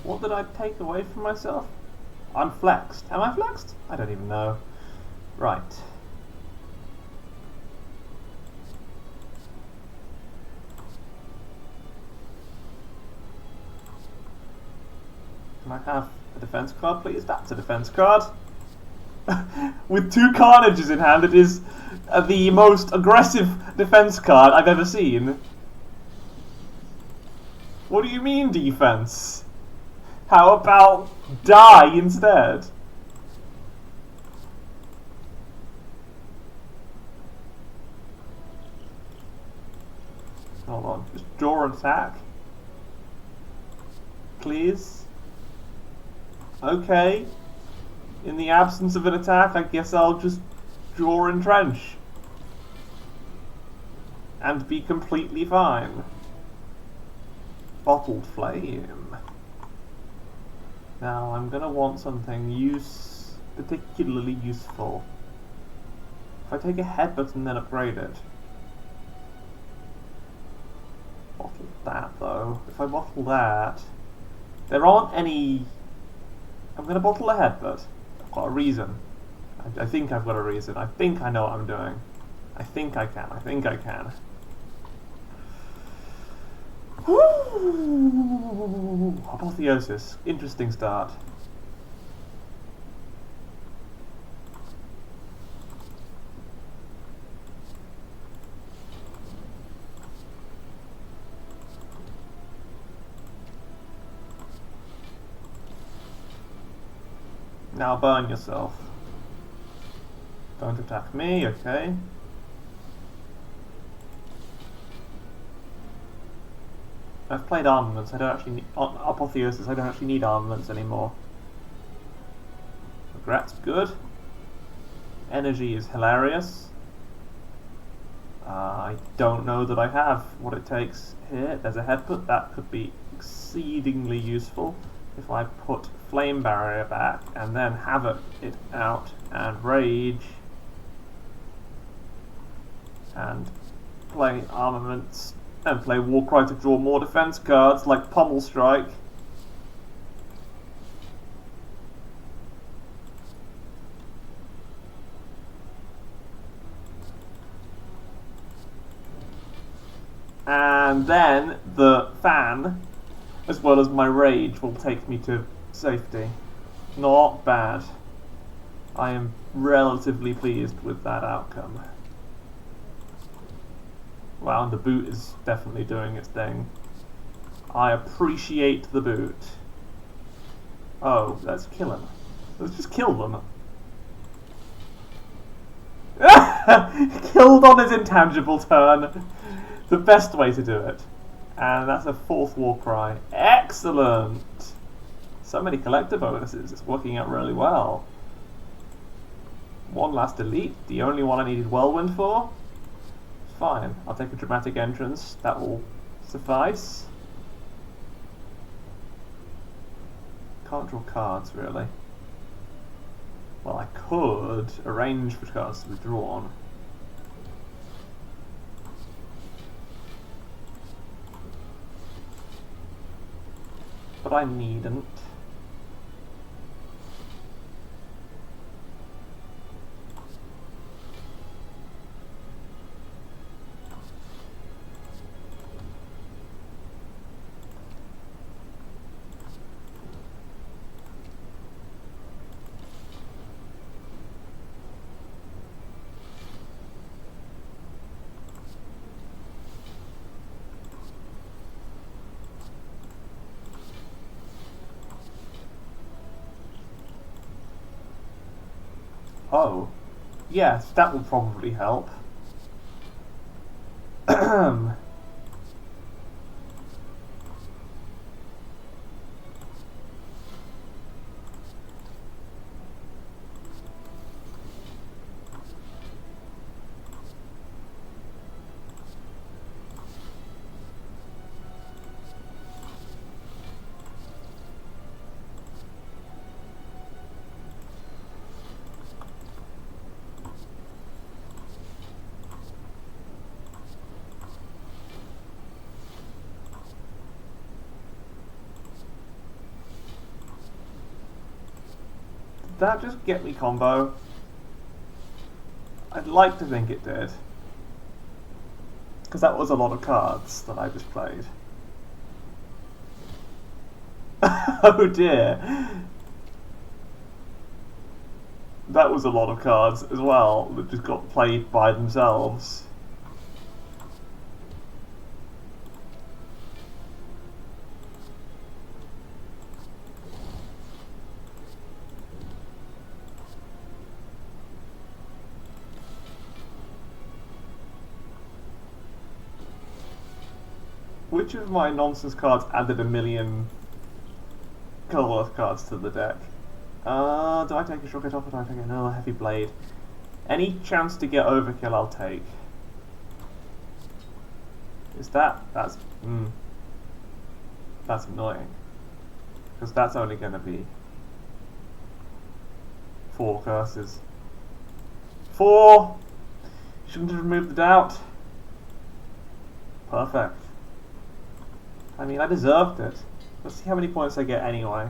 What did I take away from myself? I'm flexed. Am I flexed? I don't even know. Right. Can I have a defense card, please? That's a defense card. With 2 carnages in hand, it is the most aggressive defense card I've ever seen. What do you mean, defense? How about die instead? Hold on, just draw an attack. Please. Okay. In the absence of an attack, I guess I'll just draw and trench. And be completely fine. Bottled Flame. Now I'm gonna want something particularly useful. If I take a headbutt and then upgrade it. Bottle that though. If I bottle that, there aren't any. I'm gonna bottle a headbutt. I've got a reason. I think I've got a reason. I think I know what I'm doing. I think I can. I think I can. Woo! Apotheosis. Interesting start. Now burn yourself. Don't attack me, okay? I've played armaments, I don't actually need apotheosis, I don't actually need armaments anymore. Regret's good. Energy is hilarious. I don't know that I have what it takes here. There's a headbutt, that could be exceedingly useful if I put Flame Barrier back and then havoc it out and rage and play armaments and play Warcry to draw more defense cards like Pummel Strike. And then the fan, as well as my rage, will take me to safety. Not bad. I am relatively pleased with that outcome. Wow, and the boot is definitely doing its thing. I appreciate the boot. Oh, let's kill him. Let's just kill them. Killed on his intangible turn. The best way to do it. And that's a 4th war cry. Excellent! So many collector bonuses. It's working out really well. One last elite. The only one I needed Whirlwind for. Fine. I'll take a dramatic entrance. That will suffice. Can't draw cards, really. Well, I could arrange for cards to be drawn. But I needn't. Oh, yes, that will probably help. Did that just get me combo? I'd like to think it did. Because that was a lot of cards that I just played. Oh dear. That was a lot of cards as well that just got played by themselves. Which of my nonsense cards added a million colourless cards to the deck? Do I take a shortcut off or do I take another heavy blade? Any chance to get overkill I'll take. Is that's annoying. Because that's only going to be 4 curses. 4! Shouldn't have removed the doubt. Perfect. I mean, I deserved it. Let's see how many points I get anyway.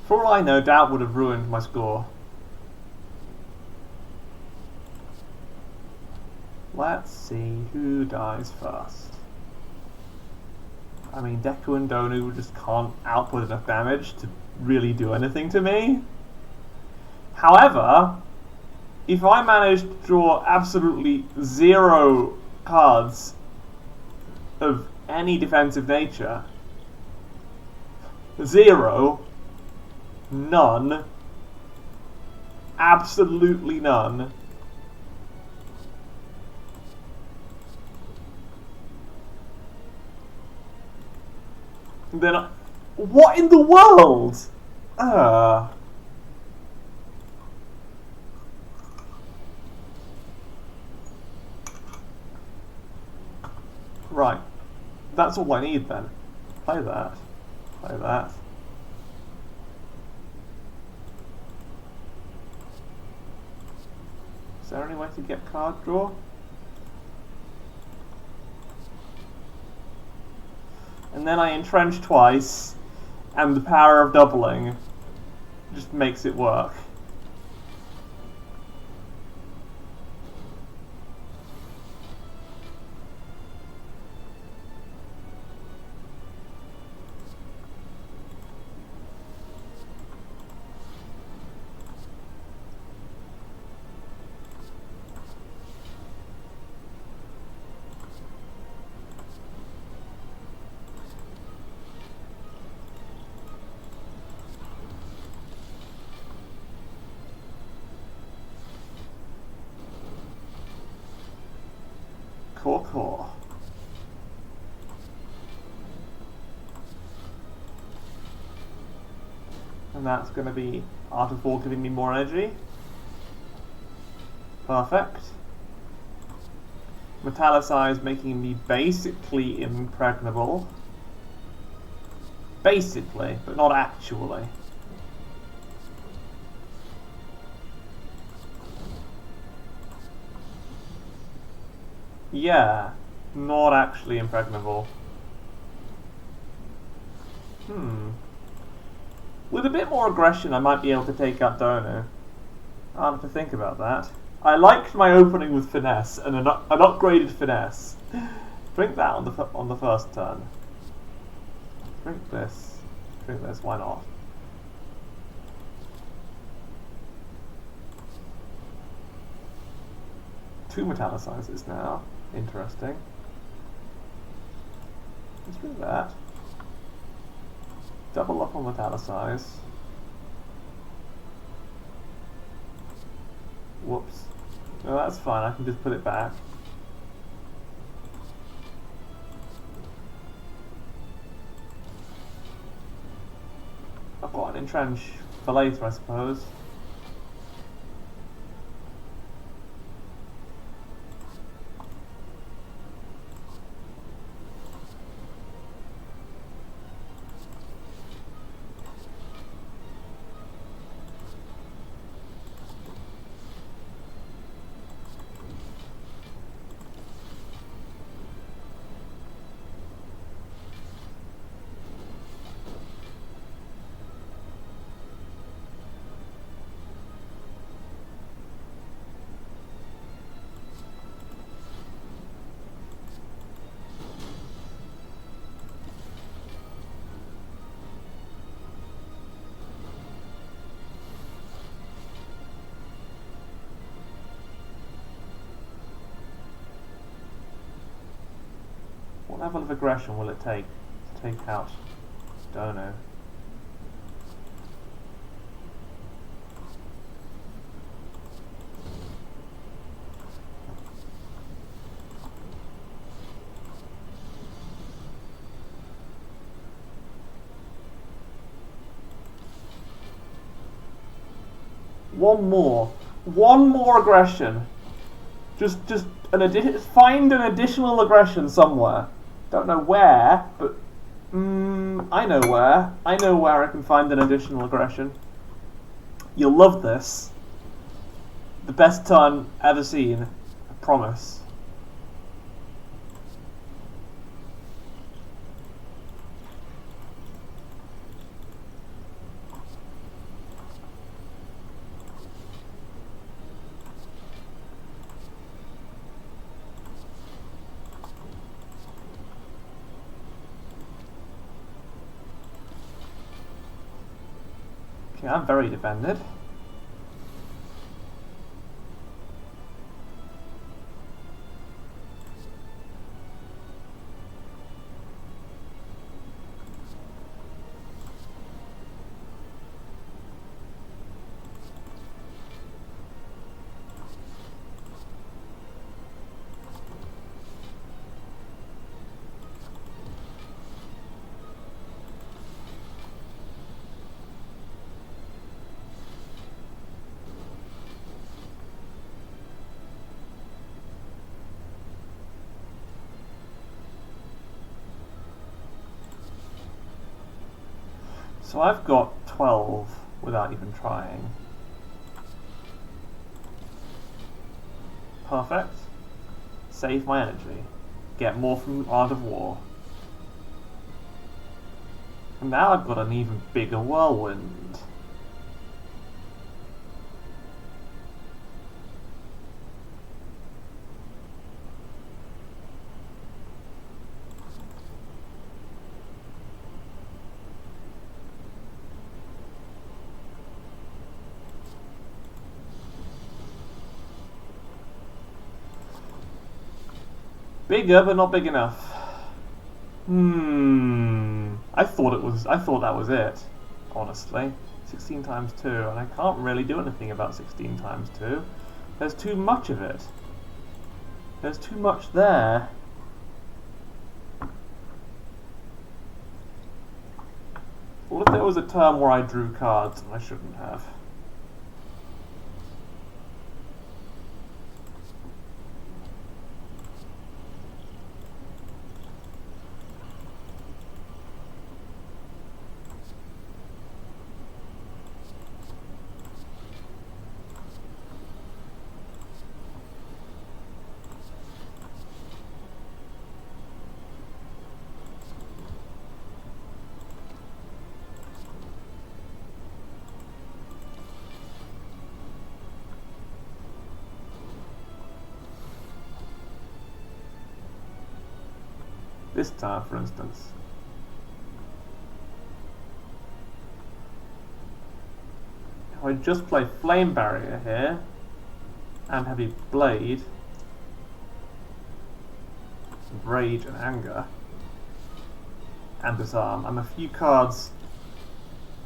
For all I know, doubt would have ruined my score. Let's see who dies first. I mean, Deku and Donu just can't output enough damage to really do anything to me. However, if I manage to draw absolutely 0 cards of any defensive nature, 0, none, absolutely none, then what in the world? Right. That's all I need then. Play that. Play that. Is there any way to get card draw? And then I entrench twice, and the power of doubling just makes it work. Core. And that's going to be Art of War giving me more energy. Perfect. Metallicize making me basically impregnable. Basically, but not actually. Yeah, not actually impregnable. With a bit more aggression, I might be able to take out Dono. I'll have to think about that. I liked my opening with finesse and an upgraded finesse. Drink that on the first turn. Drink this. Drink this. Why not? Two metallicizers now. Interesting. Let's drink that. Double up on metallicize. Whoops. No, that's fine, I can just put it back. I've got an entrench for later, I suppose. What level of aggression will it take to take out Dono? One more aggression. Just find an additional aggression somewhere. Don't know where, but I know where. I know where I can find an additional aggression. You'll love this. The best turn ever seen. I promise. Okay, I'm very defended. So I've got 12 without even trying. Perfect. Save my energy. Get more from Art of War. And now I've got an even bigger whirlwind. Bigger, but not big enough. I thought that was it, honestly. 16 times 2, and I can't really do anything about 16 times 2. There's too much of it. There's too much there. What if there was a turn where I drew cards and I shouldn't have? This turn, for instance. If I just play Flame Barrier here, and Heavy Blade, Rage and Anger, and Disarm, I'm a few cards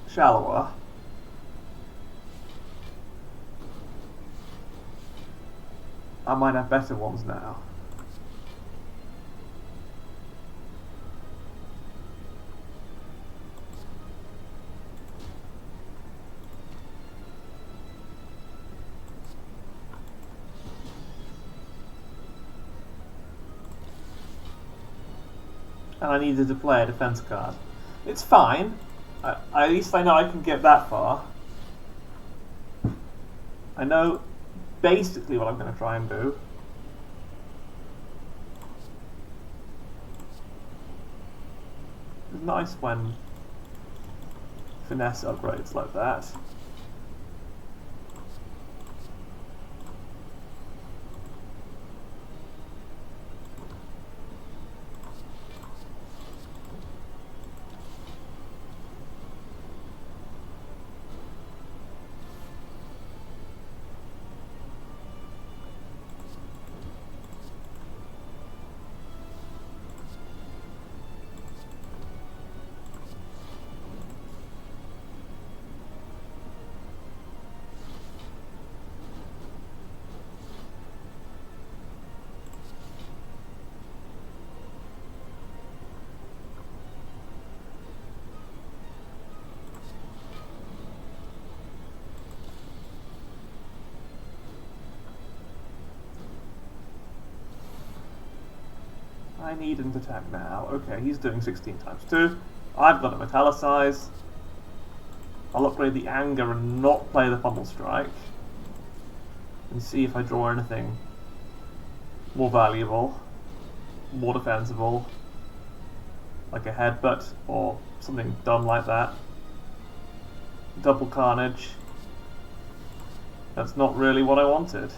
shallower. I might have better ones now. And I needed to play a defense card. It's fine. At least I know I can get that far. I know basically what I'm going to try and do. It's nice when finesse upgrades like that. I need him to attack now. Okay, he's doing 16 times 2. I've got to metallicize. I'll upgrade the anger and not play the pummel strike. And see if I draw anything more valuable, more defensible, like a headbutt or something dumb like that. Double carnage. That's not really what I wanted.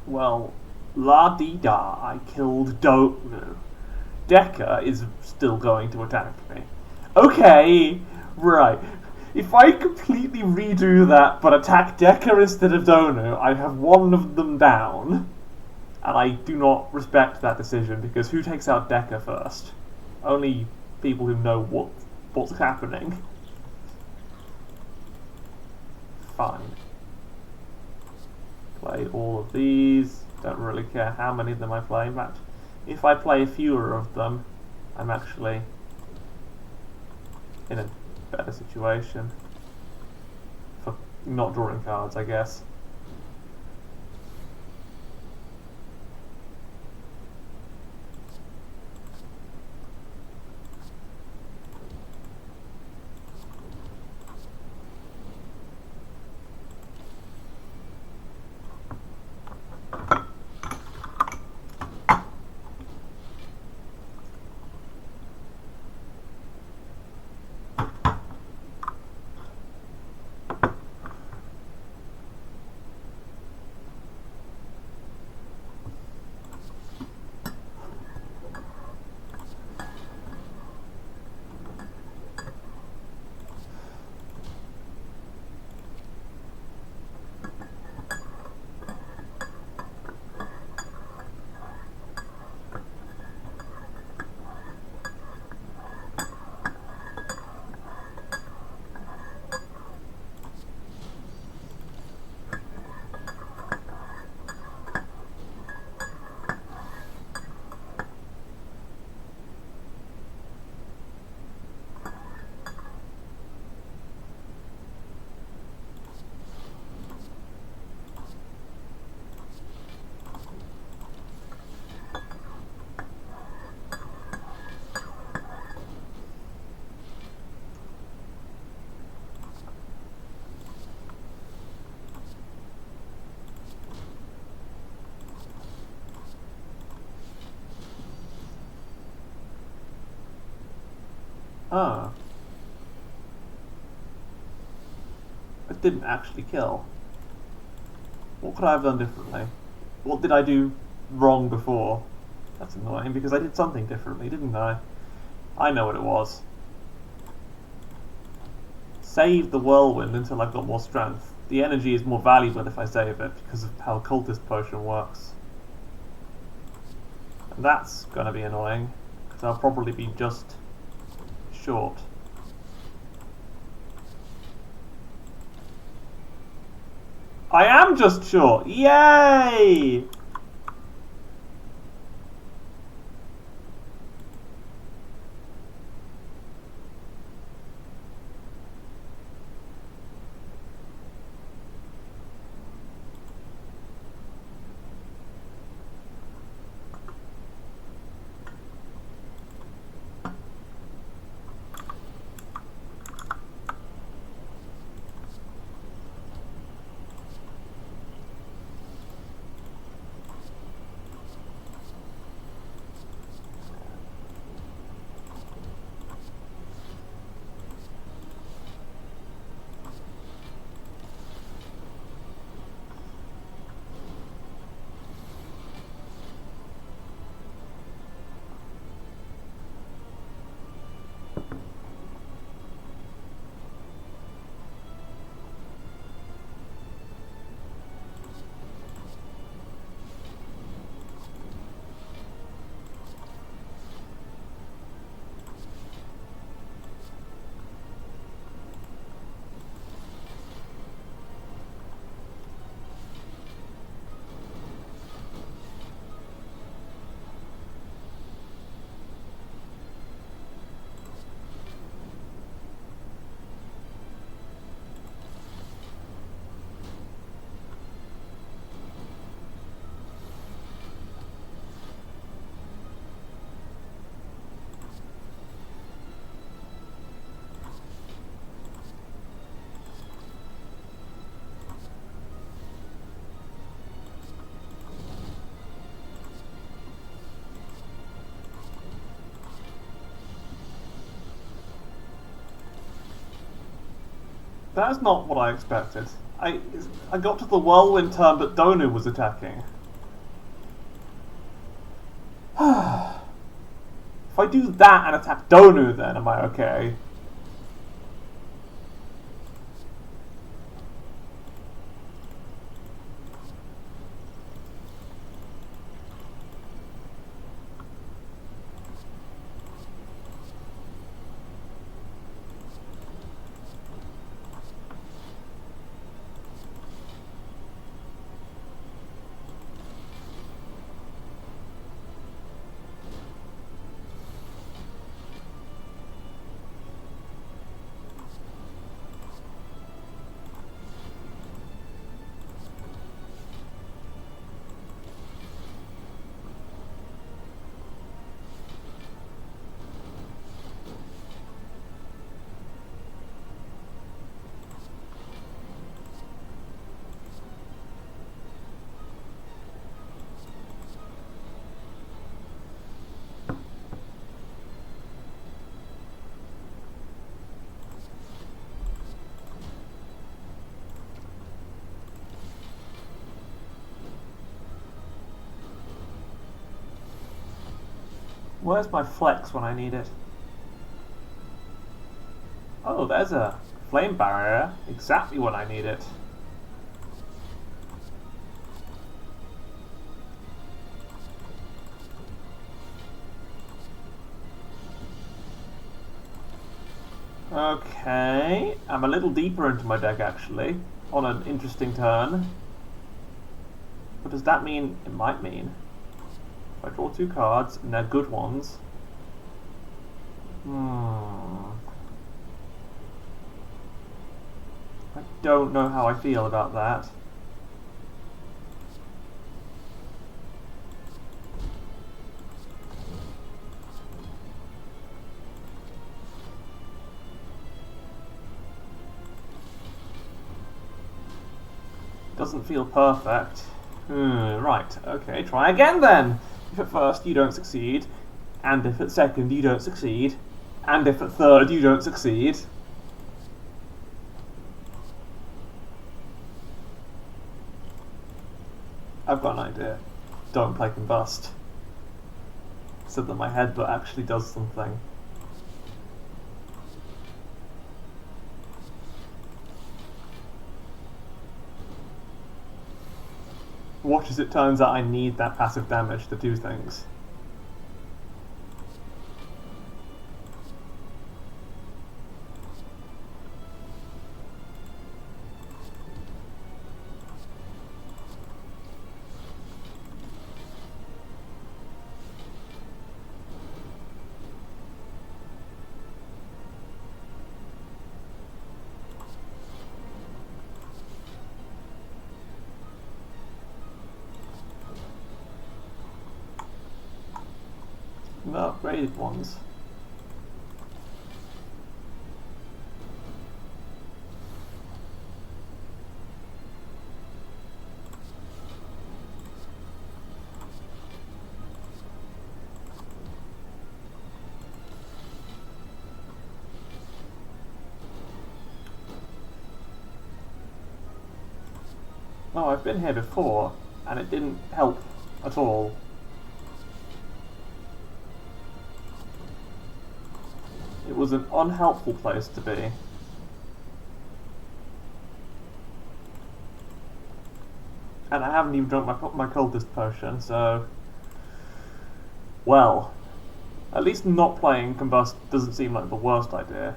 Well, la-dee-da, I killed Donu. Decker is still going to attack me. Okay, right. If I completely redo that but attack Decker instead of Donu, I have one of them down. And I do not respect that decision, because who takes out Decker first? Only people who know what's happening. Fine. Play all of these. Don't really care how many of them I play. If I play fewer of them, I'm actually in a better situation for not drawing cards, I guess. Oh. It didn't actually kill. What could I have done differently? What did I do wrong before? That's annoying, because I did something differently, didn't I? I know what it was. Save the whirlwind until I've got more strength. The energy is more valuable if I save it, because of how cultist potion works. And that's gonna be annoying, because I'll probably be just short. I am just short! Yay! That's not what I expected. I got to the whirlwind turn, but Donu was attacking. If I do that and attack Donu, then am I okay? Where's my flex when I need it? Oh, there's a flame barrier. Exactly when I need it. Okay, I'm a little deeper into my deck actually, on an interesting turn. What does that mean? It might mean if I draw 2 cards, and they're good ones. I don't know how I feel about that. Doesn't feel perfect. Right, okay, try again then! If at first you don't succeed, and if at second you don't succeed, And if at third you don't succeed... I've got an idea. Don't play Combust. So that my headbutt actually does something. Watch as it turns out I need that passive damage to do things. The upgraded ones. Oh, I've been here before, and it didn't help at all. It was an unhelpful place to be. And I haven't even drunk my cultist potion, so... Well, at least not playing Combust doesn't seem like the worst idea.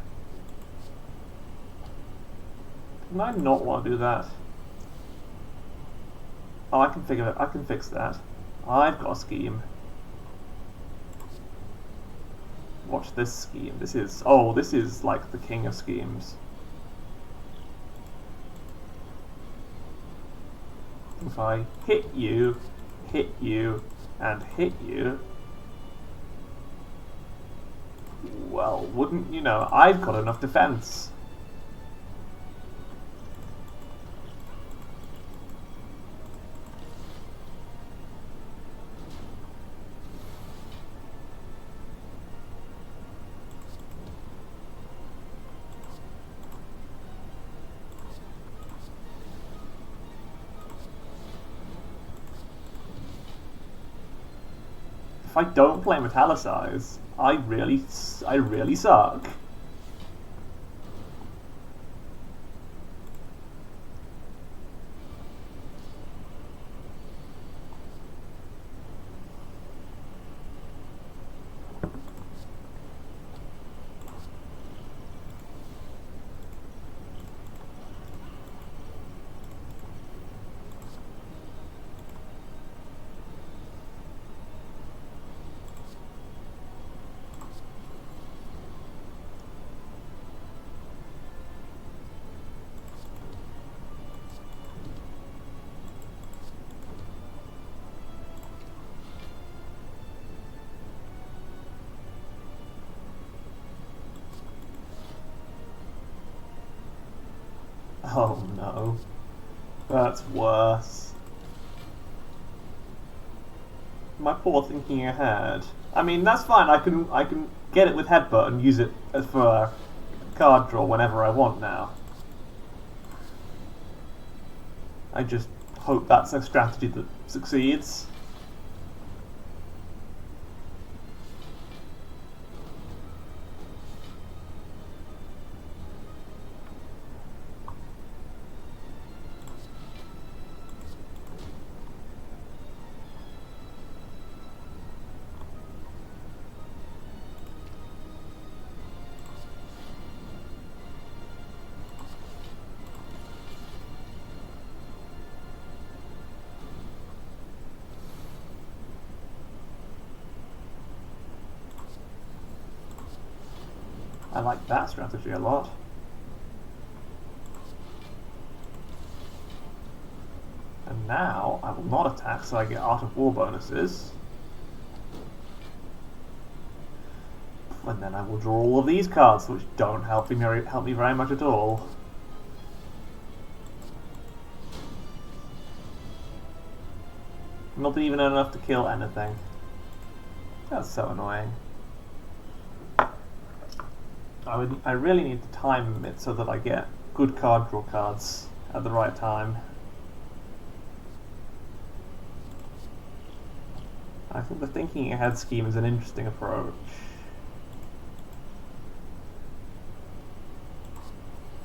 Can I not want to do that? Oh, I can figure it. I can fix that. I've got a scheme. Watch this scheme. This is like the king of schemes. If I hit you, and hit you, well, wouldn't you know, I've got enough defense. If I don't play Metallicize, I really suck. Oh no. That's worse. My poor thinking ahead. I mean, that's fine, I can get it with headbutt and use it for card draw whenever I want now. I just hope that's a strategy that succeeds. I like that strategy a lot. And now I will not attack, so I get Art of War bonuses. And then I will draw all of these cards, which don't help me very much at all. Not even enough to kill anything. That's so annoying. I really need to time it so that I get good card draw cards at the right time. I think the thinking ahead scheme is an interesting approach.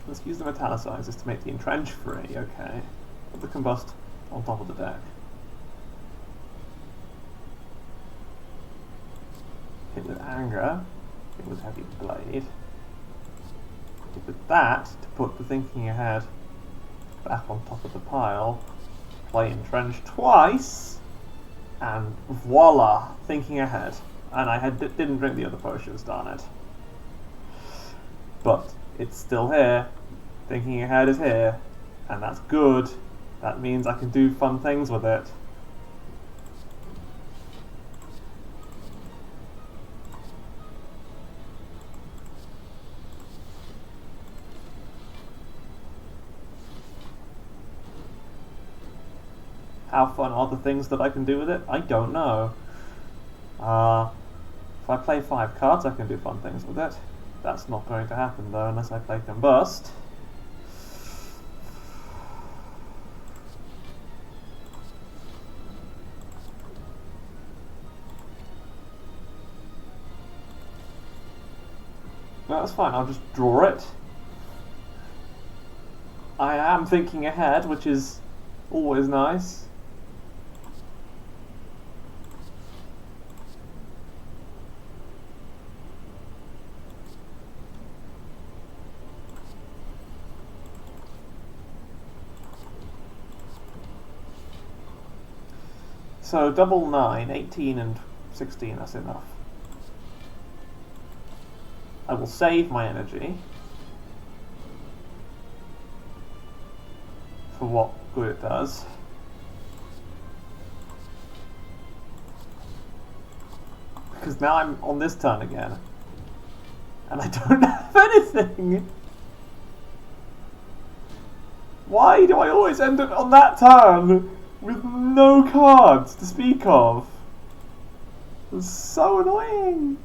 Let's use the metallicizers to make the entrench free, okay. Put the combust on top of the deck. Hit with anger, hit with heavy blade. Hit with that to put the thinking ahead back on top of the pile. Play entrench twice, and voila, thinking ahead. And I didn't drink the other potions, darn it. But it's still here. Thinking ahead is here, and that's good. That means I can do fun things with it. How fun are the things that I can do with it? I don't know. If I play 5 cards, I can do fun things with it. That's not going to happen though unless I play Combust. No, that's fine, I'll just draw it. I am thinking ahead, which is always nice. So double 9, 18 and 16, that's enough. I will save my energy for what good it does. Because now I'm on this turn again. And I don't have anything! Why do I always end up on that turn with no cards to speak of? It's so annoying!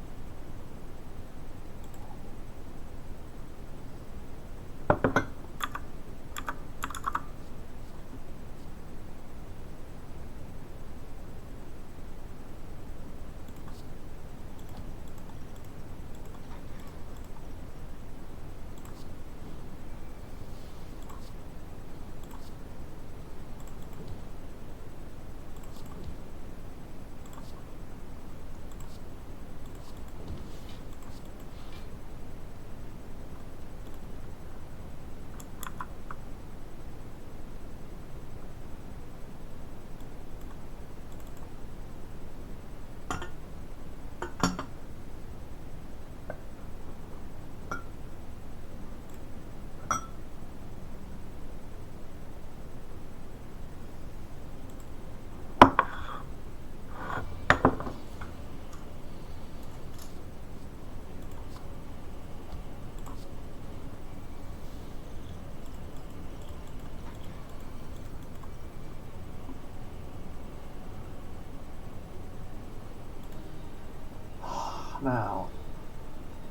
Now,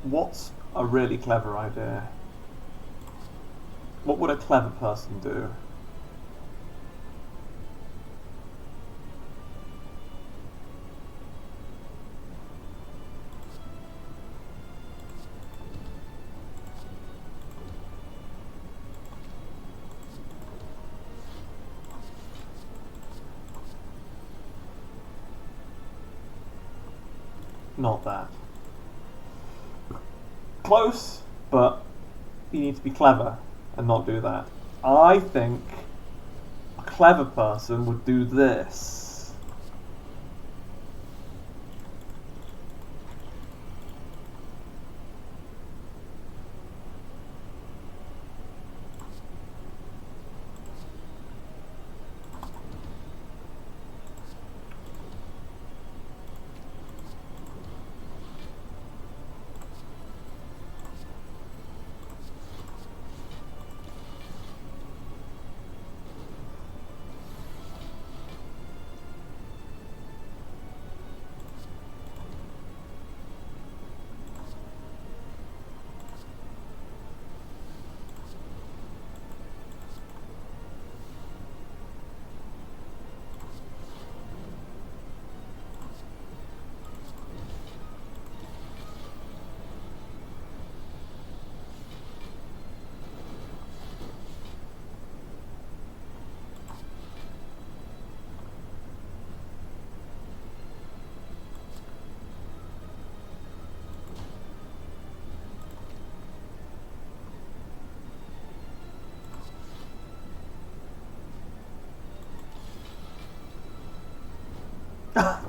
what's a really clever idea? What would a clever person do? Not that. Close, but you need to be clever and not do that. I think a clever person would do this.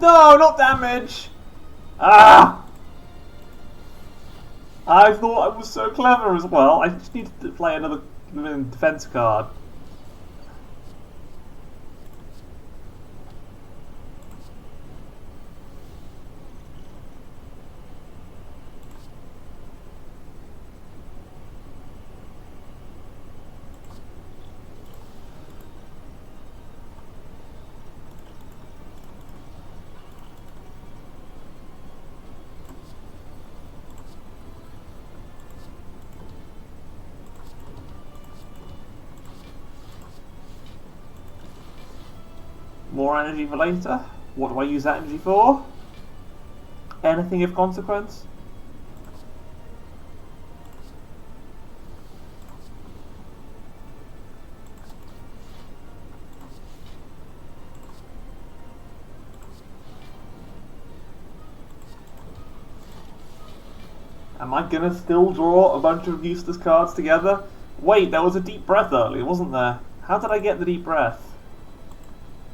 No, not damage! Ah! I thought I was so clever as well. I just needed to play another defense card. More energy for later. What do I use that energy for? Anything of consequence? Am I gonna still draw a bunch of useless cards together? Wait, there was a deep breath earlier, wasn't there? How did I get the deep breath?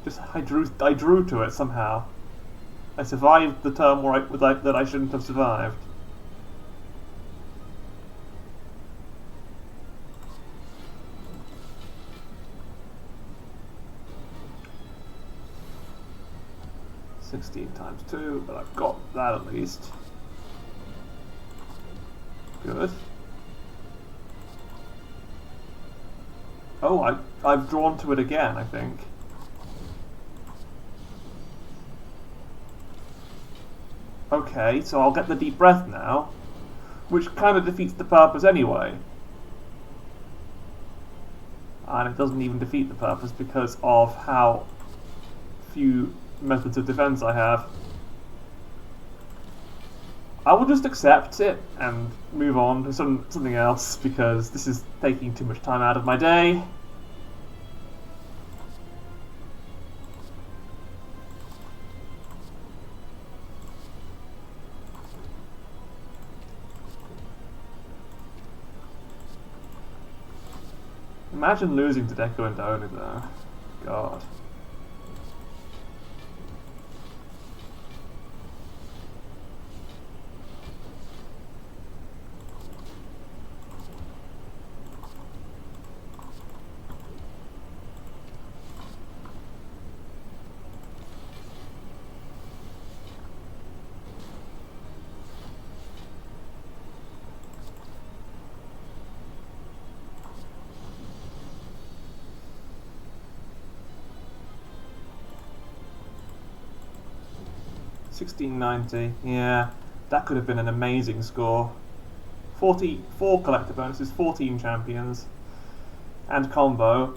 Just I drew to it somehow. I survived the turn that I shouldn't have survived. (16 × 2), but I've got that at least. Good. Oh, I've drawn to it again, I think. Okay, so I'll get the deep breath now, which kind of defeats the purpose anyway. And it doesn't even defeat the purpose because of how few methods of defense I have. I will just accept it and move on to something else because this is taking too much time out of my day. Imagine losing to Deco and Donut though. God. $16.90, yeah, that could have been an amazing score. 44 collector bonuses, 14 champions, and combo,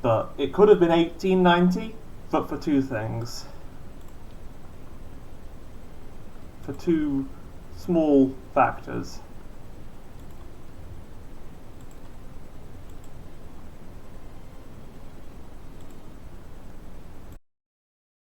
but it could have been $18.90, but for two things. For two small factors.